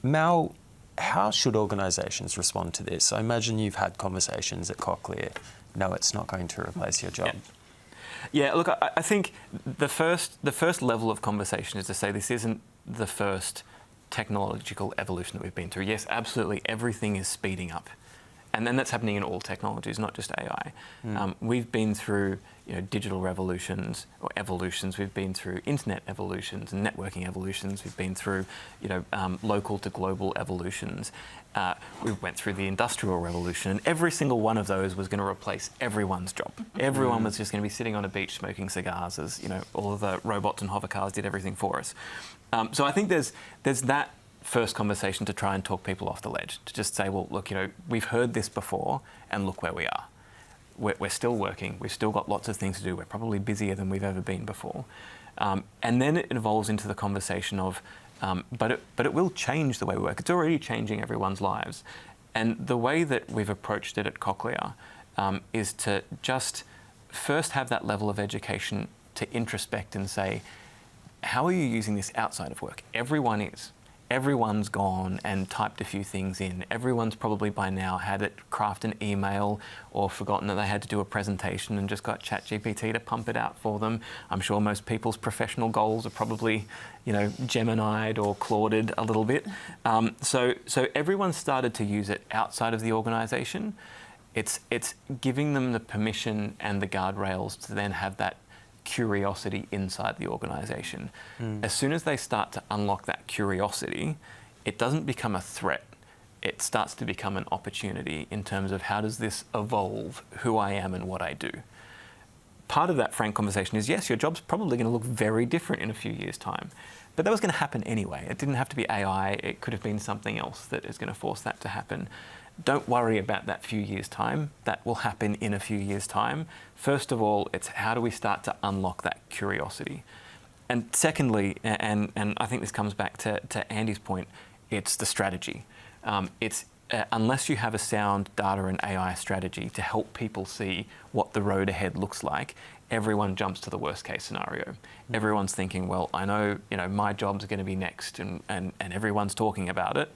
Mal, how should organisations respond to this? I imagine you've had conversations at Cochlear. No, it's not going to replace your job. Yeah, look, I think the first level of conversation is to say this isn't the first technological evolution that we've been through. Yes, absolutely, everything is speeding up. And then that's happening in all technologies, not just AI. We've been through digital revolutions or evolutions. We've been through internet evolutions and networking evolutions. We've been through local to global evolutions. We went through the Industrial Revolution, and every single one of those was going to replace everyone's job. Everyone was just going to be sitting on a beach smoking cigars as all of the robots and hover cars did everything for us. So I think there's that first conversation to try and talk people off the ledge, to just say, well, look, we've heard this before, and look where we are. We're still working. We've still got lots of things to do. We're probably busier than we've ever been before. And then it evolves into the conversation of, but it will change the way we work. It's already changing everyone's lives. And the way that we've approached it at Cochlear is to just first have that level of education to introspect and say, how are you using this outside of work? Everyone is. Everyone's gone and typed a few things in. Everyone's probably by now had it craft an email or forgotten that they had to do a presentation and just got ChatGPT to pump it out for them. I'm sure most people's professional goals are probably, Gemini'd or Clauded a little bit. So everyone started to use it outside of the organisation. It's giving them the permission and the guardrails to then have that curiosity inside the organisation. As soon as they start to unlock that curiosity, it doesn't become a threat. It starts to become an opportunity in terms of how does this evolve who I am and what I do. Part of that frank conversation is, yes, your job's probably going to look very different in a few years' time. But that was going to happen anyway. It didn't have to be AI. It could have been something else that is going to force that to happen. Don't worry about that few years' time. That will happen in a few years' time. First of all, it's how do we start to unlock that curiosity? And secondly, and I think this comes back to Andy's point, it's the strategy. Unless you have a sound data and AI strategy to help people see what the road ahead looks like, everyone jumps to the worst case scenario. Everyone's thinking, well, I know, my job's going to be next, and everyone's talking about it.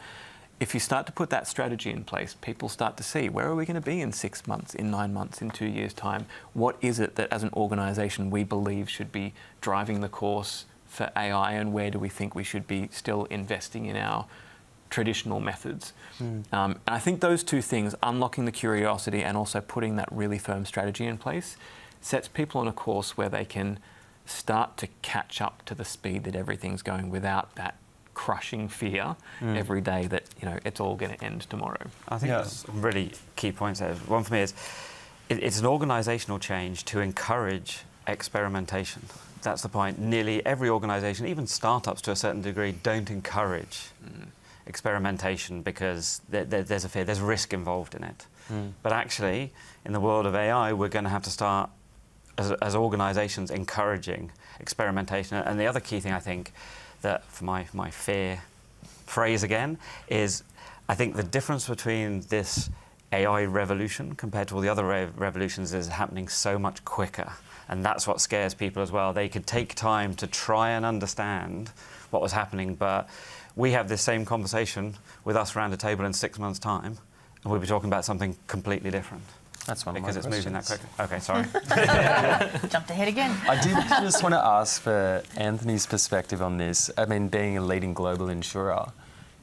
If you start to put that strategy in place, people start to see, where are we going to be in 6 months, in 9 months, in 2 years' time? What is it that as an organisation we believe should be driving the course for AI, and where do we think we should be still investing in our traditional methods? And I think those two things, unlocking the curiosity and also putting that really firm strategy in place, sets people on a course where they can start to catch up to the speed that everything's going without that crushing fear every day that it's all going to end tomorrow. I think there's some really key points there. One for me is it's an organisational change to encourage experimentation. That's the point. Nearly every organisation, even startups to a certain degree, don't encourage experimentation because there's a fear, there's risk involved in it. But actually, in the world of AI, we're going to have to start, as organisations, encouraging experimentation. And the other key thing, I think, that for my fear phrase again, is I think the difference between this AI revolution compared to all the other revolutions is happening so much quicker. And that's what scares people as well. They could take time to try and understand what was happening, but we have this same conversation with us around a table in 6 months' time, and we'll be talking about something completely different. That's one of my because it's moving that questions. quickly. Okay, sorry. Jumped ahead again. I did just want to ask for Anthony's perspective on this. I mean, being a leading global insurer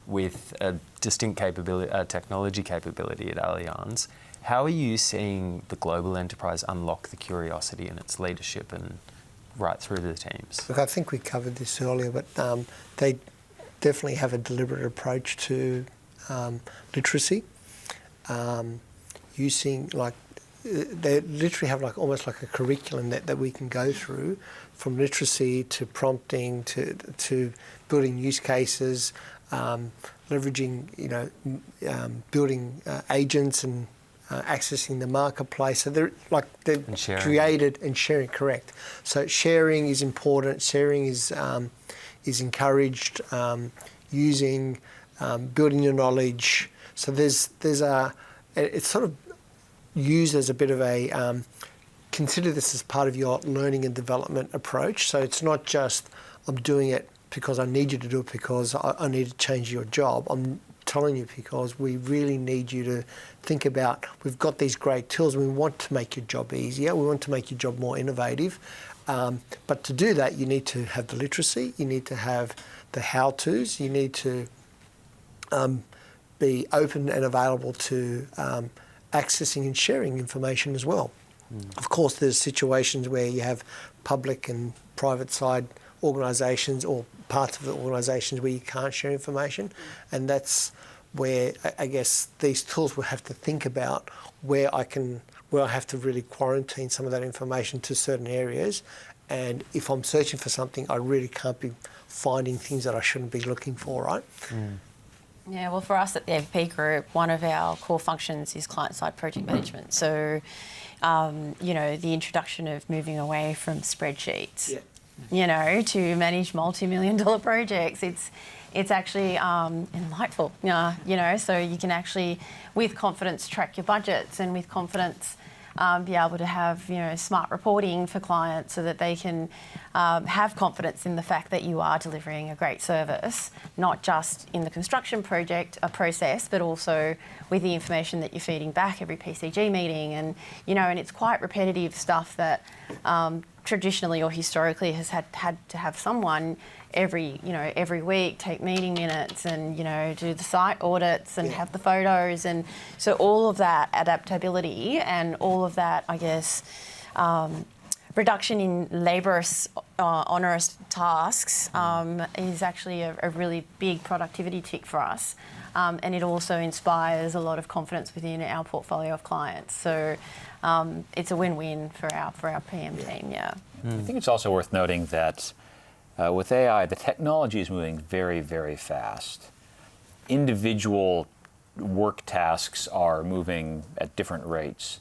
with a distinct technology capability at Allianz, how are you seeing the global enterprise unlock the curiosity in its leadership and right through to the teams? Look, I think we covered this earlier, but they definitely have a deliberate approach to literacy. Using they literally have almost like a curriculum that we can go through, from literacy to prompting to building use cases, leveraging building agents and accessing the marketplace. So they're created and sharing. Correct. So sharing is important. Sharing is encouraged. Using, building your knowledge. So it's sort of used as a bit of a, consider this as part of your learning and development approach. So it's not just, I'm doing it because I need you to do it because I need to change your job. I'm telling you because we really need you to think about, we've got these great tools, we want to make your job easier, we want to make your job more innovative. But to do that, you need to have the literacy, you need to have the how-tos, you need to be open and available to accessing and sharing information as well. Of course, there's situations where you have public and private side organisations or parts of the organisations where you can't share information, and that's where I guess these tools will have to think about where I have to really quarantine some of that information to certain areas, and if I'm searching for something, I really can't be finding things that I shouldn't be looking for, right? Yeah, well, for us at the APP Group, one of our core functions is client-side project management. So, the introduction of moving away from spreadsheets, to manage multi-million-dollar projects, it's actually delightful, so you can actually, with confidence, track your budgets and with confidence be able to have, smart reporting for clients so that they can have confidence in the fact that you are delivering a great service, not just in the construction process, but also with the information that you're feeding back every PCG meeting. And, and it's quite repetitive stuff that traditionally or historically has had to have someone every week take meeting minutes and do the site audits and have the photos, and so all of that adaptability and all of that, I guess, reduction in laborious, onerous tasks is actually a really big productivity tick for us. And it also inspires a lot of confidence within our portfolio of clients. So it's a win-win for our PM team, I think it's also worth noting that with AI, the technology is moving very, very fast. Individual work tasks are moving at different rates.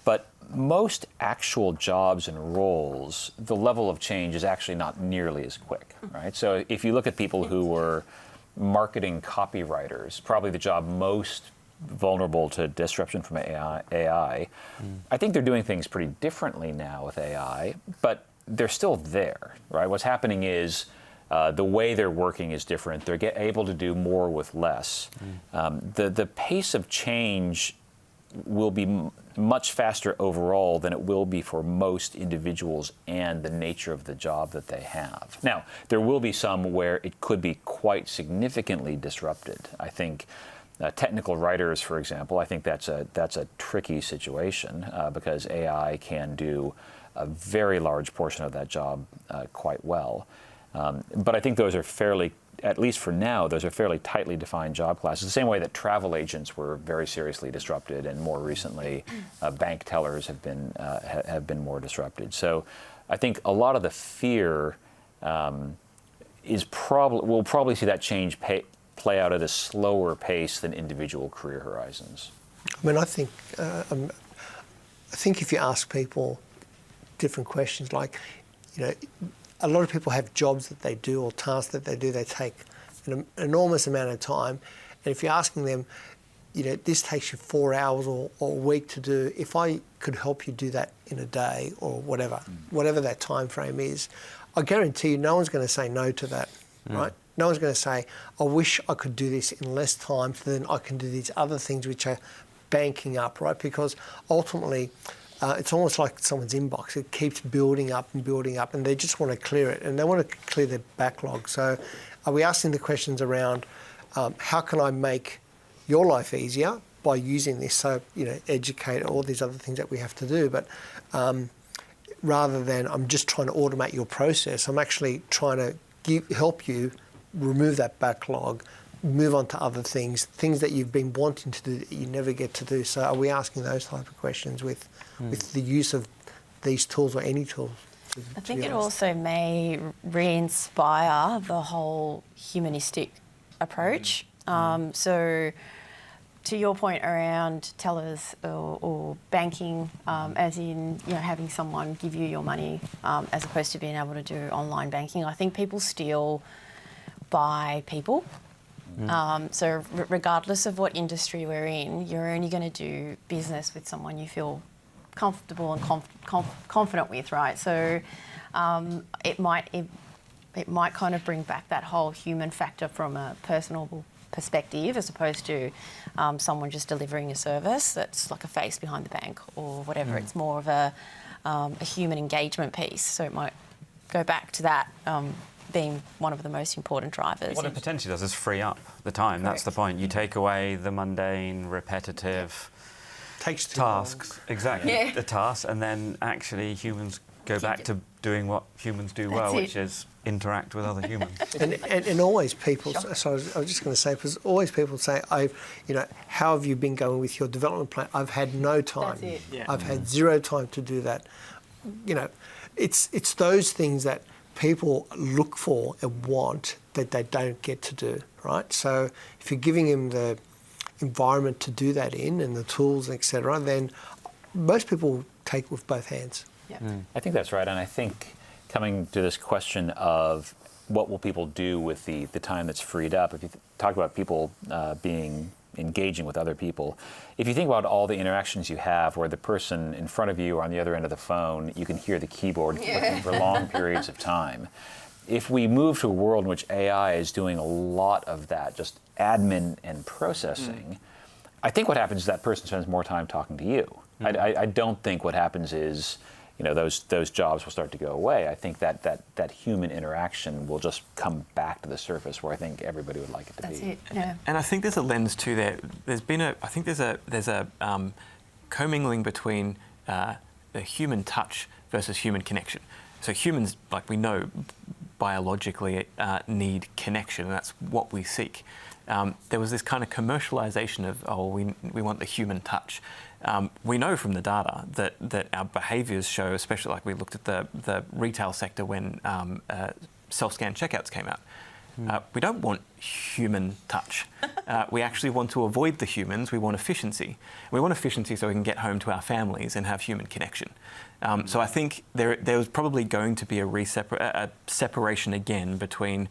But most actual jobs and roles, the level of change is actually not nearly as quick, right? So if you look at people who were marketing copywriters, probably the job most vulnerable to disruption from AI, I think they're doing things pretty differently now with AI, but they're still there, right? What's happening is the way they're working is different. They're able to do more with less. The pace of change will be much faster overall than it will be for most individuals and the nature of the job that they have. Now, there will be some where it could be quite significantly disrupted. I think technical writers, for example, I think that's a tricky situation because AI can do a very large portion of that job quite well. But I think those are fairly, at least for now, those are fairly tightly defined job classes. The same way that travel agents were very seriously disrupted, and more recently, bank tellers have been more disrupted. So, I think a lot of the fear we'll probably see that change play out at a slower pace than individual career horizons. I mean, I think if you ask people different questions, like, a lot of people have jobs that they do or tasks that they do, they take an enormous amount of time. And if you're asking them, this takes you 4 hours or a week to do, if I could help you do that in a day or whatever that time frame is, I guarantee you no one's going to say no to that, right? No one's going to say, I wish I could do this in less time so then I can do these other things which are banking up, right? Because ultimately, it's almost like someone's inbox. It keeps building up, and they just want to clear it, and they want to clear their backlog. So are we asking the questions around how can I make your life easier by using this? So, educate, all these other things that we have to do. But rather than I'm just trying to automate your process, I'm actually trying to help you remove that backlog, move on to other things that you've been wanting to do that you never get to do. So are we asking those type of questions with the use of these tools or any tools? I think it also may re-inspire the whole humanistic approach. So to your point around tellers or banking, as in having someone give you your money as opposed to being able to do online banking, I think people still buy people. So regardless of what industry we're in, you're only going to do business with someone you feel comfortable and confident with, right? So it might kind of bring back that whole human factor from a personal perspective, as opposed to someone just delivering a service that's like a face behind the bank or whatever. It's more of a human engagement piece. So it might go back to that being one of the most important drivers. What it potentially does is free up the time. Correct. That's the point. You take away the mundane, repetitive tasks. Exactly. The tasks, and then actually humans go back to doing what humans do well, which is interact with other humans. and always people, so I was just going to say, because always people say, how have you been going with your development plan? I've had no time. That's it. Yeah. I've had zero time to do that. It's those things that people look for and want that they don't get to do, right? So if you're giving them the environment to do that in and the tools, etc., then most people take it with both hands. Yeah. I think that's right, and I think coming to this question of what will people do with the time that's freed up, if you talk about people engaging with other people, if you think about all the interactions you have where the person in front of you or on the other end of the phone, you can hear the keyboard clicking for long periods of time. If we move to a world in which AI is doing a lot of that, just admin and processing, I think what happens is that person spends more time talking to you. I don't think what happens is those jobs will start to go away. I think that human interaction will just come back to the surface where I think everybody would like it to That's be. it. Yeah. And I think there's a lens too there. I think there's a commingling between the human touch versus human connection. So humans, like we know, biologically need connection, and that's what we seek. There was this kind of commercialization of, we want the human touch. We know from the data that our behaviours show, especially like we looked at the retail sector when self-scan checkouts came out. We don't want human touch. We actually want to avoid the humans. We want efficiency. We want efficiency so we can get home to our families and have human connection. So I think there was probably going to be a separation again between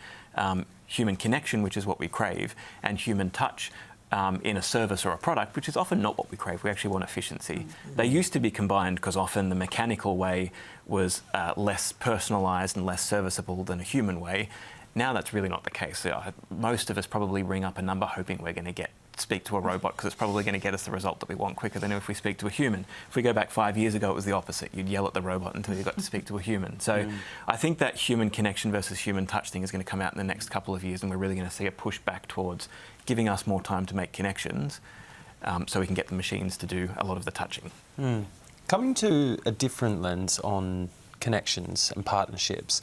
human connection, which is what we crave, and human touch in a service or a product, which is often not what we crave. We actually want efficiency. They used to be combined because often the mechanical way was less personalised and less serviceable than a human way. Now that's really not the case. Most of us probably ring up a number hoping we're going to speak to a robot because it's probably going to get us the result that we want quicker than if we speak to a human. If we go back 5 years ago, it was the opposite. You'd yell at the robot until you got to speak to a human. So I think that human connection versus human touch thing is going to come out in the next couple of years, and we're really going to see a push back towards giving us more time to make connections so we can get the machines to do a lot of the touching. Coming to a different lens on connections and partnerships.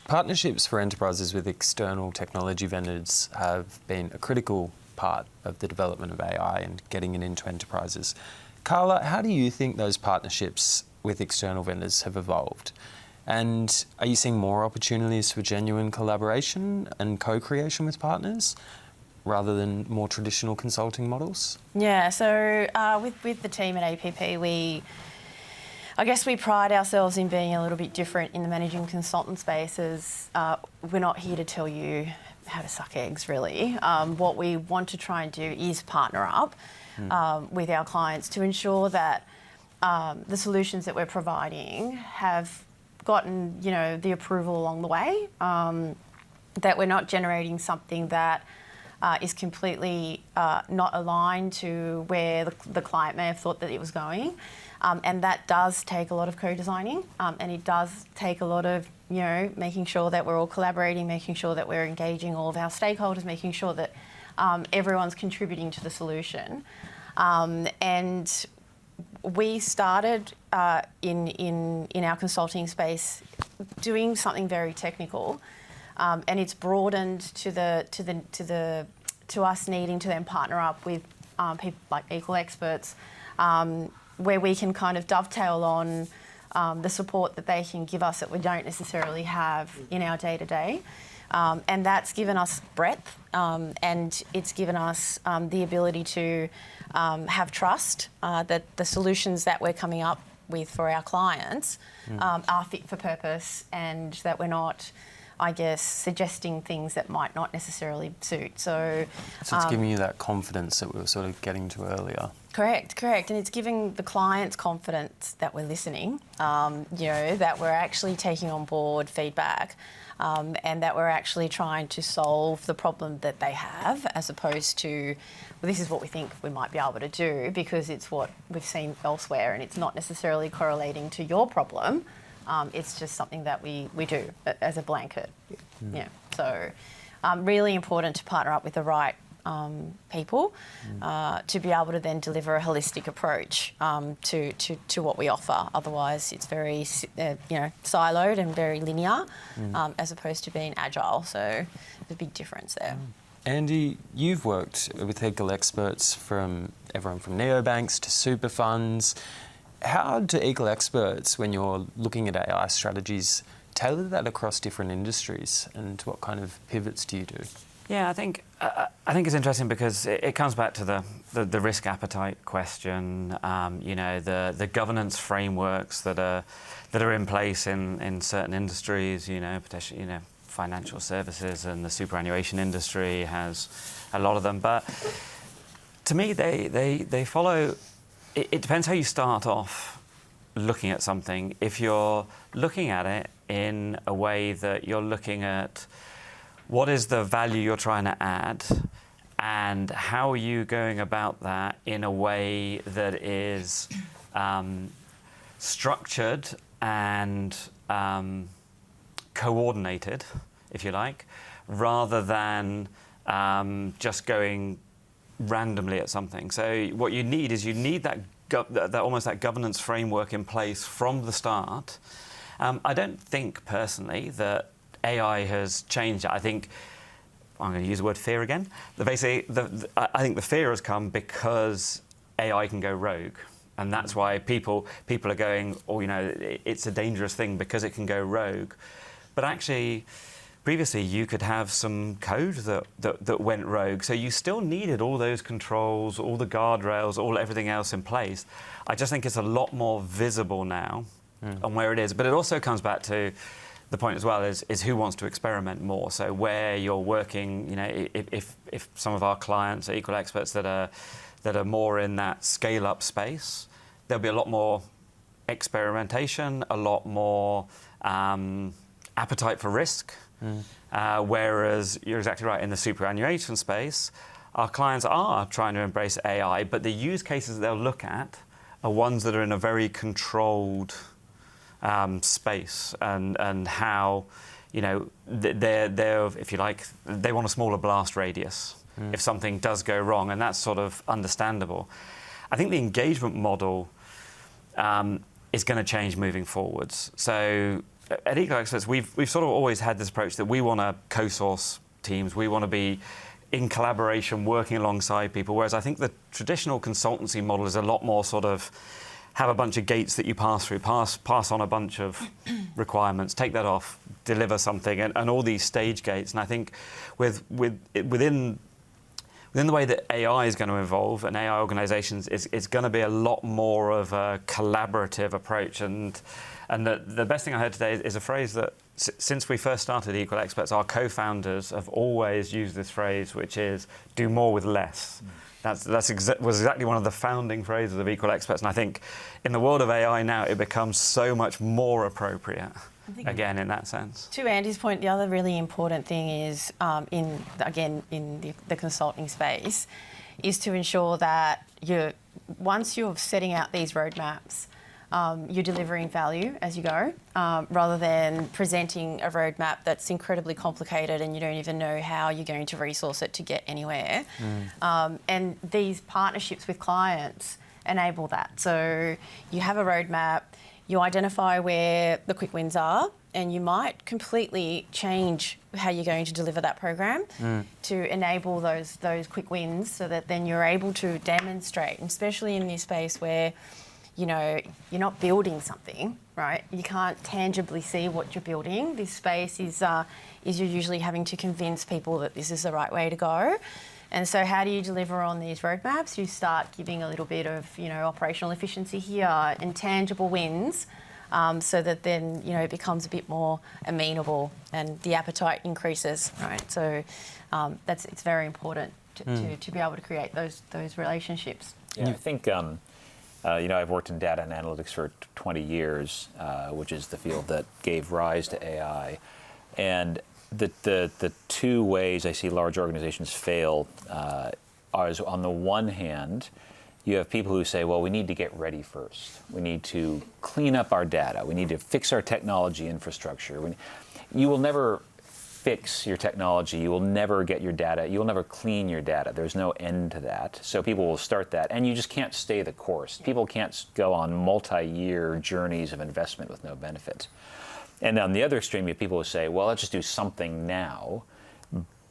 Partnerships for enterprises with external technology vendors have been a critical part of the development of AI and getting it into enterprises. Carla, how do you think those partnerships with external vendors have evolved? And are you seeing more opportunities for genuine collaboration and co-creation with partners rather than more traditional consulting models? Yeah, so with the team at APP, I guess we pride ourselves in being a little bit different in the managing consultant space, as we're not here to tell you how to suck eggs, really. What we want to try and do is partner up with our clients to ensure that the solutions that we're providing have gotten, the approval along the way, that we're not generating something that is completely not aligned to where the client may have thought that it was going. And that does take a lot of co-designing, and it does take a lot of, making sure that we're all collaborating, making sure that we're engaging all of our stakeholders, making sure that everyone's contributing to the solution. And we started in our consulting space doing something very technical, and it's broadened to us needing to then partner up with people like Equal Experts, where we can kind of dovetail on the support that they can give us that we don't necessarily have in our day-to-day. And that's given us breadth, and it's given us the ability to have trust that the solutions that we're coming up with for our clients are fit for purpose, and that we're not, I guess, suggesting things that might not necessarily suit. So it's giving you that confidence that we were sort of getting to earlier. Correct. And it's giving the clients confidence that we're listening, that we're actually taking on board feedback, and that we're actually trying to solve the problem that they have, as opposed to, well, this is what we think we might be able to do because it's what we've seen elsewhere, and it's not necessarily correlating to your problem. It's just something that we do as a blanket. Yeah. So really important to partner up with the right people to be able to then deliver a holistic approach to what we offer. Otherwise, it's very siloed and very linear, as opposed to being agile. So there's a big difference there. Andy, you've worked with Equal Experts from everyone from neobanks to super funds. How do Equal Experts, when you're looking at AI strategies, tailor that across different industries, and what kind of pivots do you do? Yeah, I think it's interesting because it comes back to the risk appetite question. The governance frameworks that are in place in certain industries. Potentially, financial services and the superannuation industry has a lot of them. But to me, they follow. It depends how you start off looking at something. If you're looking at it in a way that you're looking at what is the value you're trying to add, and how are you going about that in a way that is structured and coordinated, if you like, rather than just going randomly at something. So what you need is that almost that governance framework in place from the start. I don't think personally that AI has changed it. I think I'm going to use the word fear again. Basically, I think the fear has come because AI can go rogue. And that's why people are going, oh, it's a dangerous thing because it can go rogue. But actually, previously, you could have some code that went rogue. So you still needed all those controls, all the guardrails, everything else in place. I just think it's a lot more visible now on where it is. But it also comes back to the point as well is who wants to experiment more. So where you're working, if some of our clients are equal experts that are more in that scale-up space, there'll be a lot more experimentation, a lot more appetite for risk. Whereas you're exactly right, in the superannuation space, our clients are trying to embrace AI, but the use cases they'll look at are ones that are in a very controlled space, and how, they're, if you like, they want a smaller blast radius if something does go wrong, and that's sort of understandable. I think the engagement model is going to change moving forwards. So at Equal Experts, we've sort of always had this approach that we want to co-source teams. We want to be in collaboration, working alongside people, whereas I think the traditional consultancy model is a lot more sort of have a bunch of gates that you pass through, pass on a bunch of requirements, take that off, deliver something, and all these stage gates. And I think within the way that AI is going to evolve and AI organizations, it's going to be a lot more of a collaborative approach. And the best thing I heard today is a phrase that since we first started Equal Experts, our co-founders have always used this phrase, which is do more with less. That was exactly one of the founding phrases of Equal Experts. And I think in the world of AI now, it becomes so much more appropriate, again, in that sense. To Andy's point, the other really important thing is, in the consulting space, is to ensure that once you're setting out these roadmaps, you're delivering value as you go, rather than presenting a roadmap that's incredibly complicated and you don't even know how you're going to resource it to get anywhere. And these partnerships with clients enable that. So you have a roadmap, you identify where the quick wins are, and you might completely change how you're going to deliver that program to enable those quick wins, so that then you're able to demonstrate, and especially in this space where you're not building something, right? You can't tangibly see what you're building. This space is you're usually having to convince people that this is the right way to go. And so how do you deliver on these roadmaps? You start giving a little bit of, operational efficiency here and tangible wins, so that then, it becomes a bit more amenable and the appetite increases, right? So it's very important to be able to create those relationships. Yeah, I think... I've worked in data and analytics for 20 years, which is the field that gave rise to AI. And the two ways I see large organizations fail are, on the one hand, you have people who say, well, we need to get ready first. We need to clean up our data. We need to fix our technology infrastructure. You will never fix your technology, you will never get your data, you will never clean your data. There's no end to that. So people will start that, and you just can't stay the course. People can't go on multi-year journeys of investment with no benefit. And on the other extreme, you have people who say, well, let's just do something now,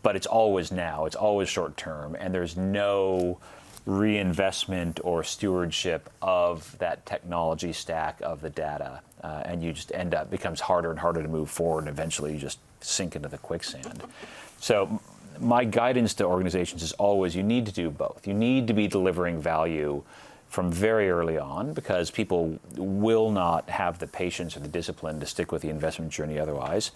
but it's always now, it's always short term, and there's no reinvestment or stewardship of that technology stack of the data, and you just end up, becomes harder and harder to move forward, and eventually you just sink into the quicksand. So my guidance to organizations is always, you need to do both. You need to be delivering value from very early on, because people will not have the patience or the discipline to stick with the investment journey otherwise.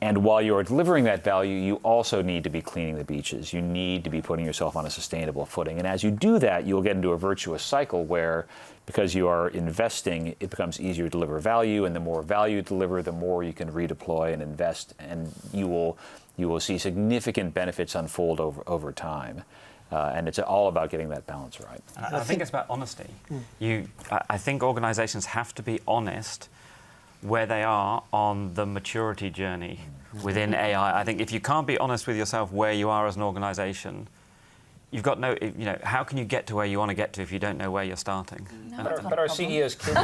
And while you're delivering that value, you also need to be cleaning the beaches. You need to be putting yourself on a sustainable footing. And as you do that, you'll get into a virtuous cycle where, because you are investing, it becomes easier to deliver value. And the more value you deliver, the more you can redeploy and invest. And you will see significant benefits unfold over time. And it's all about getting that balance right. I think it's about honesty. I think organisations have to be honest where they are on the maturity journey within AI. I think if you can't be honest with yourself where you are as an organisation, you've got no, how can you get to where you want to get to if you don't know where you're starting? But our CEO's kids...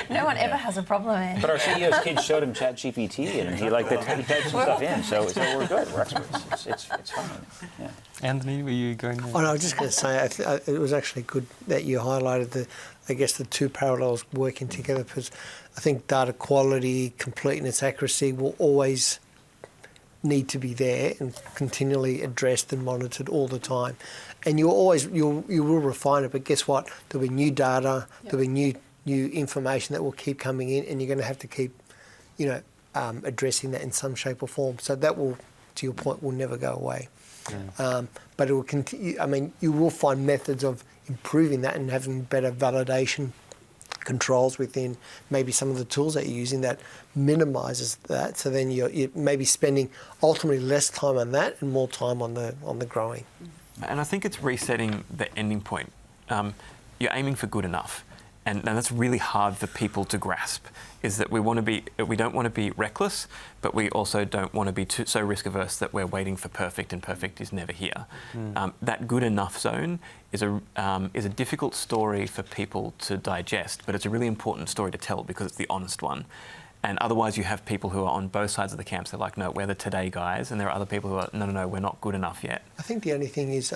No one ever has a problem, eh? But our CEO's kids showed him ChatGPT, and he typed some stuff in, so we're good, we're experts. It's fine. Yeah. Anthony, were you going to... Oh, no, I was just going to say, it was actually good that you highlighted the two parallels working together, because I think data quality, completeness, accuracy will always need to be there and continually addressed and monitored all the time. And you will refine it, but guess what? There'll be new data, there'll be new information that will keep coming in, and you're going to have to keep, addressing that in some shape or form. So that will, to your point, will never go away. But it will continue. I mean, you will find methods of improving that and having better validation controls within maybe some of the tools that you're using that minimises that. So then you're maybe spending ultimately less time on that and more time on the growing. And I think it's resetting the ending point. You're aiming for good enough. And that's really hard for people to grasp, is that we don't want to be reckless, but we also don't want to be so risk averse that we're waiting for perfect, and perfect is never here. That good enough zone is a difficult story for people to digest, but it's a really important story to tell because it's the honest one. And otherwise you have people who are on both sides of the camps. They're like, no, we're the today guys. And there are other people who are, no, we're not good enough yet. I think the only thing is,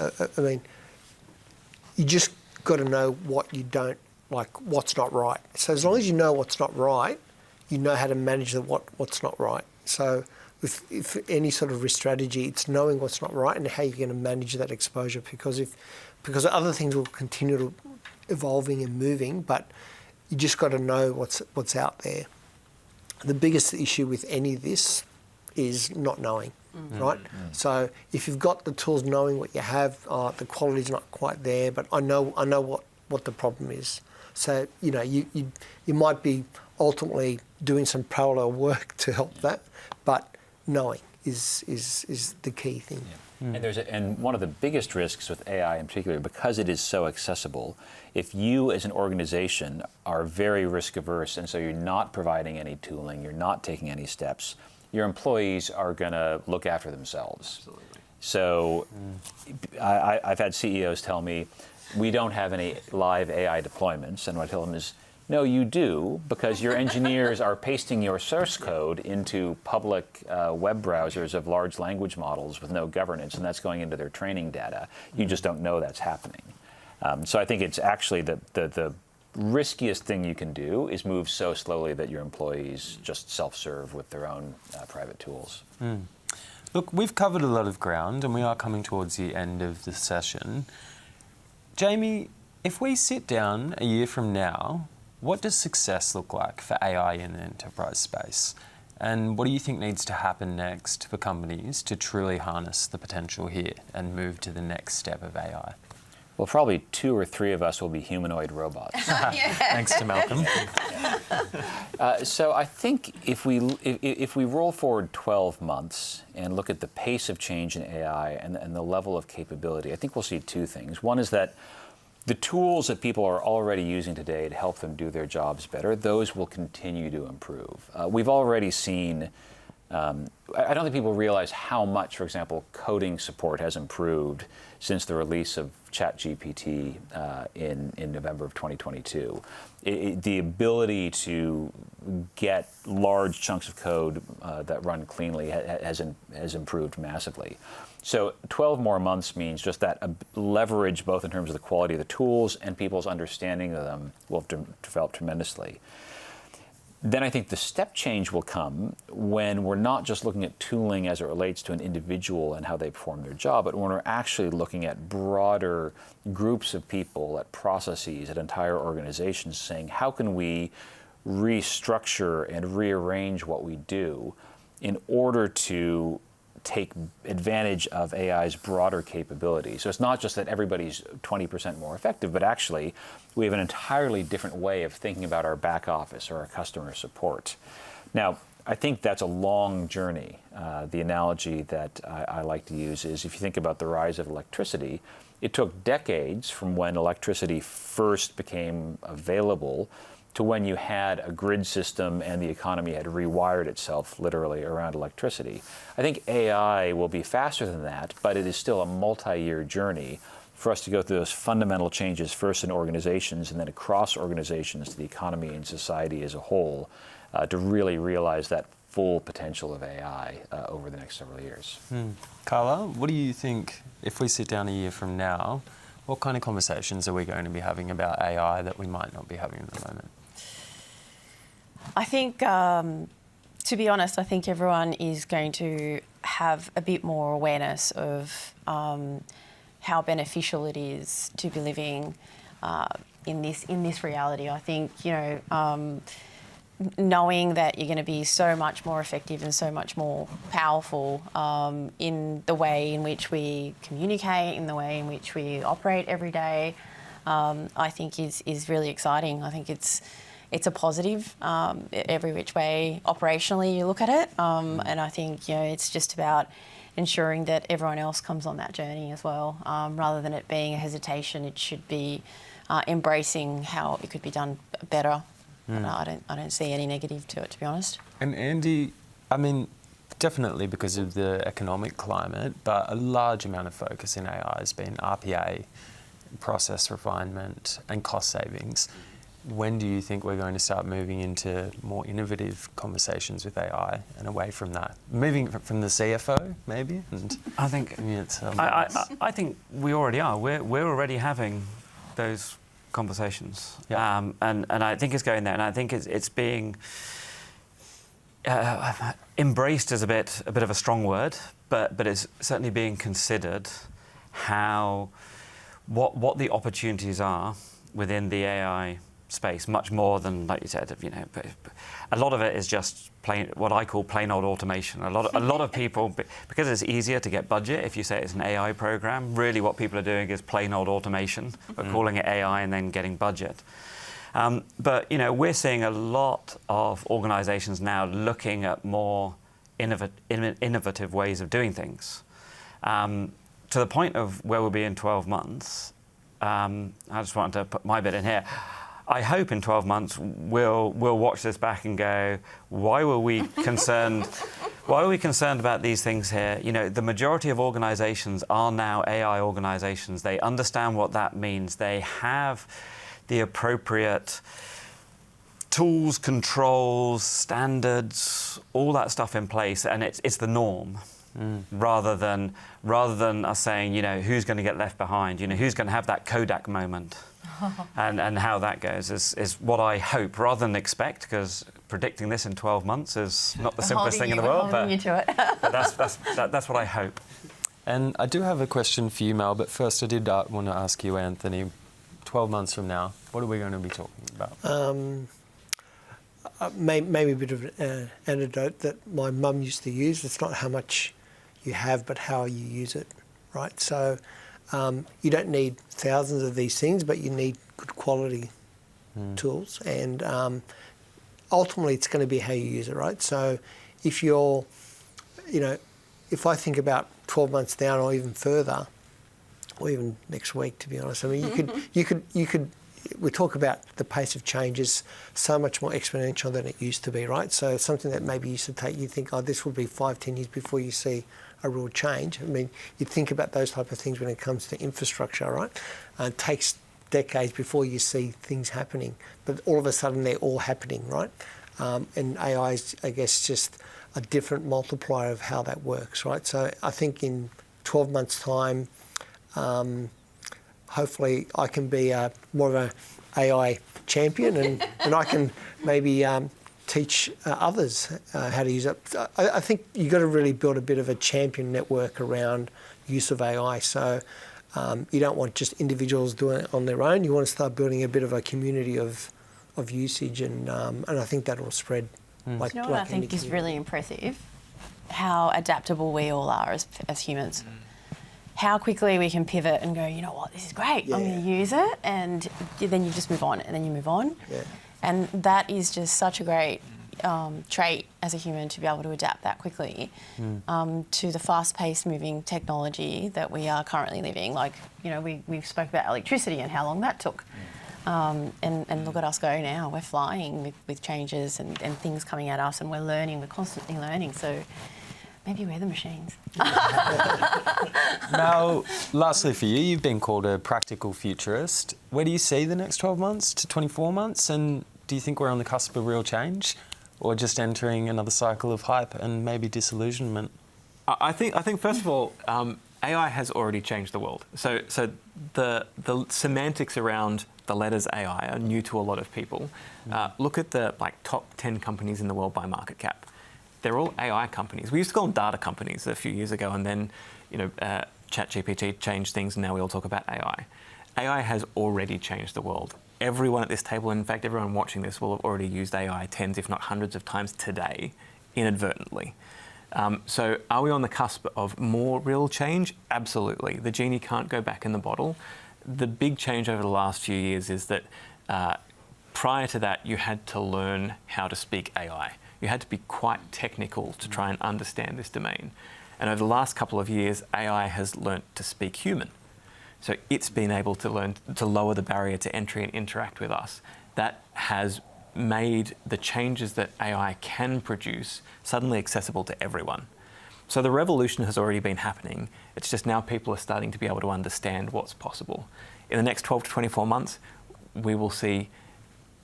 you just got to know what you don't, like what's not right. So as long as you know what's not right, you know how to manage what's not right. So if any sort of risk strategy, it's knowing what's not right and how you're going to manage that exposure, because other things will continue to evolving and moving, but you just got to know what's out there. The biggest issue with any of this is not knowing, right? So if you've got the tools, knowing what you have, the quality's not quite there, but I know what the problem is. So you might be ultimately doing some parallel work to help that, but knowing is the key thing. Yeah. And one of the biggest risks with AI in particular, because it is so accessible, if you as an organization are very risk averse and so you're not providing any tooling, you're not taking any steps, your employees are going to look after themselves. Absolutely. So I've had CEOs tell me, we don't have any live AI deployments, and what I tell them is, no, you do, because your engineers are pasting your source code into public web browsers of large language models with no governance, and that's going into their training data. You just don't know that's happening. So I think it's actually the riskiest thing you can do is move so slowly that your employees just self-serve with their own private tools. Look, we've covered a lot of ground, and we are coming towards the end of the session. Jamie, if we sit down a year from now, what does success look like for AI in the enterprise space? And what do you think needs to happen next for companies to truly harness the potential here and move to the next step of AI? Well, probably 2 or 3 of us will be humanoid robots. Thanks to Malcolm. So I think if we roll forward 12 months and look at the pace of change in AI and the level of capability, I think we'll see 2 things. One is that the tools that people are already using today to help them do their jobs better, those will continue to improve. We've already seen, I don't think people realize how much, for example, coding support has improved since the release of ChatGPT in November of 2022. The ability to get large chunks of code that run cleanly has improved massively. So 12 more months means just that leverage, both in terms of the quality of the tools and people's understanding of them, will have developed tremendously. Then I think the step change will come when we're not just looking at tooling as it relates to an individual and how they perform their job, but when we're actually looking at broader groups of people, at processes, at entire organizations, saying how can we restructure and rearrange what we do in order to take advantage of AI's broader capability. So it's not just that everybody's 20% more effective, but actually we have an entirely different way of thinking about our back office or our customer support. Now, I think that's a long journey. The analogy that I like to use is if you think about the rise of electricity, it took decades from when electricity first became available to when you had a grid system and the economy had rewired itself literally around electricity. I think AI will be faster than that, but it is still a multi-year journey for us to go through those fundamental changes first in organizations and then across organizations to the economy and society as a whole to really realize that full potential of AI over the next several years. Carla, what do you think, if we sit down a year from now, what kind of conversations are we going to be having about AI that we might not be having at the moment? I think, to be honest, I think everyone is going to have a bit more awareness of how beneficial it is to be living in this reality. I think, knowing that you're going to be so much more effective and so much more powerful in the way in which we communicate, in the way in which we operate every day, I think is really exciting. I think it's a positive every which way operationally you look at it, and I think it's just about ensuring that everyone else comes on that journey as well. Rather than it being a hesitation, it should be embracing how it could be done better. And I don't see any negative to it, to be honest. And Andy, I mean, definitely because of the economic climate, but a large amount of focus in AI has been RPA, process refinement, and cost savings. When do you think we're going to start moving into more innovative conversations with AI and away from that? Moving from the CFO, maybe? And I think I think we already are. We're already having those conversations, and I think it's going there. And I think it's being embraced as a bit of a strong word, but it's certainly being considered what the opportunities are within the AI space, much more than, like you said, a lot of it is just what I call plain old automation. A lot of people, because it's easier to get budget if you say it's an AI program, really what people are doing is plain old automation, but calling it AI and then getting budget. But we're seeing a lot of organizations now looking at more innovative ways of doing things. To the point of where we'll be in 12 months, I just wanted to put my bit in here. I hope in 12 months we'll watch this back and go, why were we concerned? Why are we concerned about these things here? The majority of organizations are now AI organizations. They understand what that means. They have the appropriate tools, controls, standards, all that stuff in place, and it's the norm. Rather than us saying, who's going to get left behind, who's going to have that Kodak moment, and how that goes is what I hope rather than expect, because predicting this in 12 months is not the simplest thing in the world. But that's what I hope. And I do have a question for you, Mal, but first I did want to ask you, Anthony, 12 months from now, what are we going to be talking about? Maybe a bit of an anecdote that my mum used to use. It's not how much you have, but how you use it, right? So you don't need thousands of these things, but you need good quality tools. And ultimately, it's going to be how you use it, right? So if you're, if I think about 12 months down or even further, or even next week, to be honest, I mean, you could. We talk about the pace of change is so much more exponential than it used to be, right? So something that maybe used to take, you think, this will be 5-10 years before you see a real change. I mean, you think about those type of things when it comes to infrastructure, right? It takes decades before you see things happening, but all of a sudden they're all happening, right? And AI is, I guess, just a different multiplier of how that works, right? So I think in 12 months' time, hopefully I can be more of an AI champion and I can maybe teach others how to use it. I think you've got to really build a bit of a champion network around use of AI. So you don't want just individuals doing it on their own. You want to start building a bit of a community of usage, and I think that will spread. Like, what I think is really impressive? How adaptable we all are as humans. How quickly we can pivot and go, you know what, this is great, I'm going to use it, and then you just move on, and then you move on. Yeah. And that is just such a great trait as a human to be able to adapt that quickly to the fast-paced moving technology that we are currently living. Like, we spoke about electricity and how long that took. And look at us go now. We're flying with changes and things coming at us, and we're learning. We're constantly learning. So maybe we're the machines. Now, lastly for you, you've been called a practical futurist. Where do you see the next 12 months to 24 months? And do you think we're on the cusp of real change, or just entering another cycle of hype and maybe disillusionment? I think first of all, AI has already changed the world. So the semantics around the letters AI are new to a lot of people. Look at the top 10 companies in the world by market cap. They're all AI companies. We used to call them data companies a few years ago, and then ChatGPT changed things, and now we all talk about AI. AI has already changed the world. Everyone at this table, and in fact everyone watching this, will have already used AI tens, if not hundreds of times today, inadvertently. So are we on the cusp of more real change? Absolutely. The genie can't go back in the bottle. The big change over the last few years is that prior to that, you had to learn how to speak AI. You had to be quite technical to try and understand this domain. And over the last couple of years, AI has learnt to speak human. So it's been able to learn to lower the barrier to entry and interact with us. That has made the changes that AI can produce suddenly accessible to everyone. So the revolution has already been happening. It's just now people are starting to be able to understand what's possible. In the next 12 to 24 months, we will see,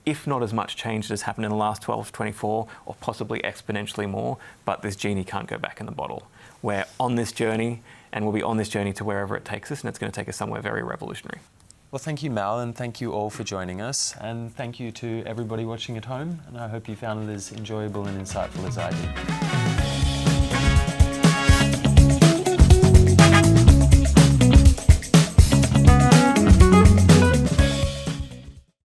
if not as much change that has happened in the last 12 to 24, or possibly exponentially more, but this genie can't go back in the bottle. We're on this journey, and we'll be on this journey to wherever it takes us, and it's going to take us somewhere very revolutionary. Well, thank you, Mal, and thank you all for joining us. And thank you to everybody watching at home, and I hope you found it as enjoyable and insightful as I did.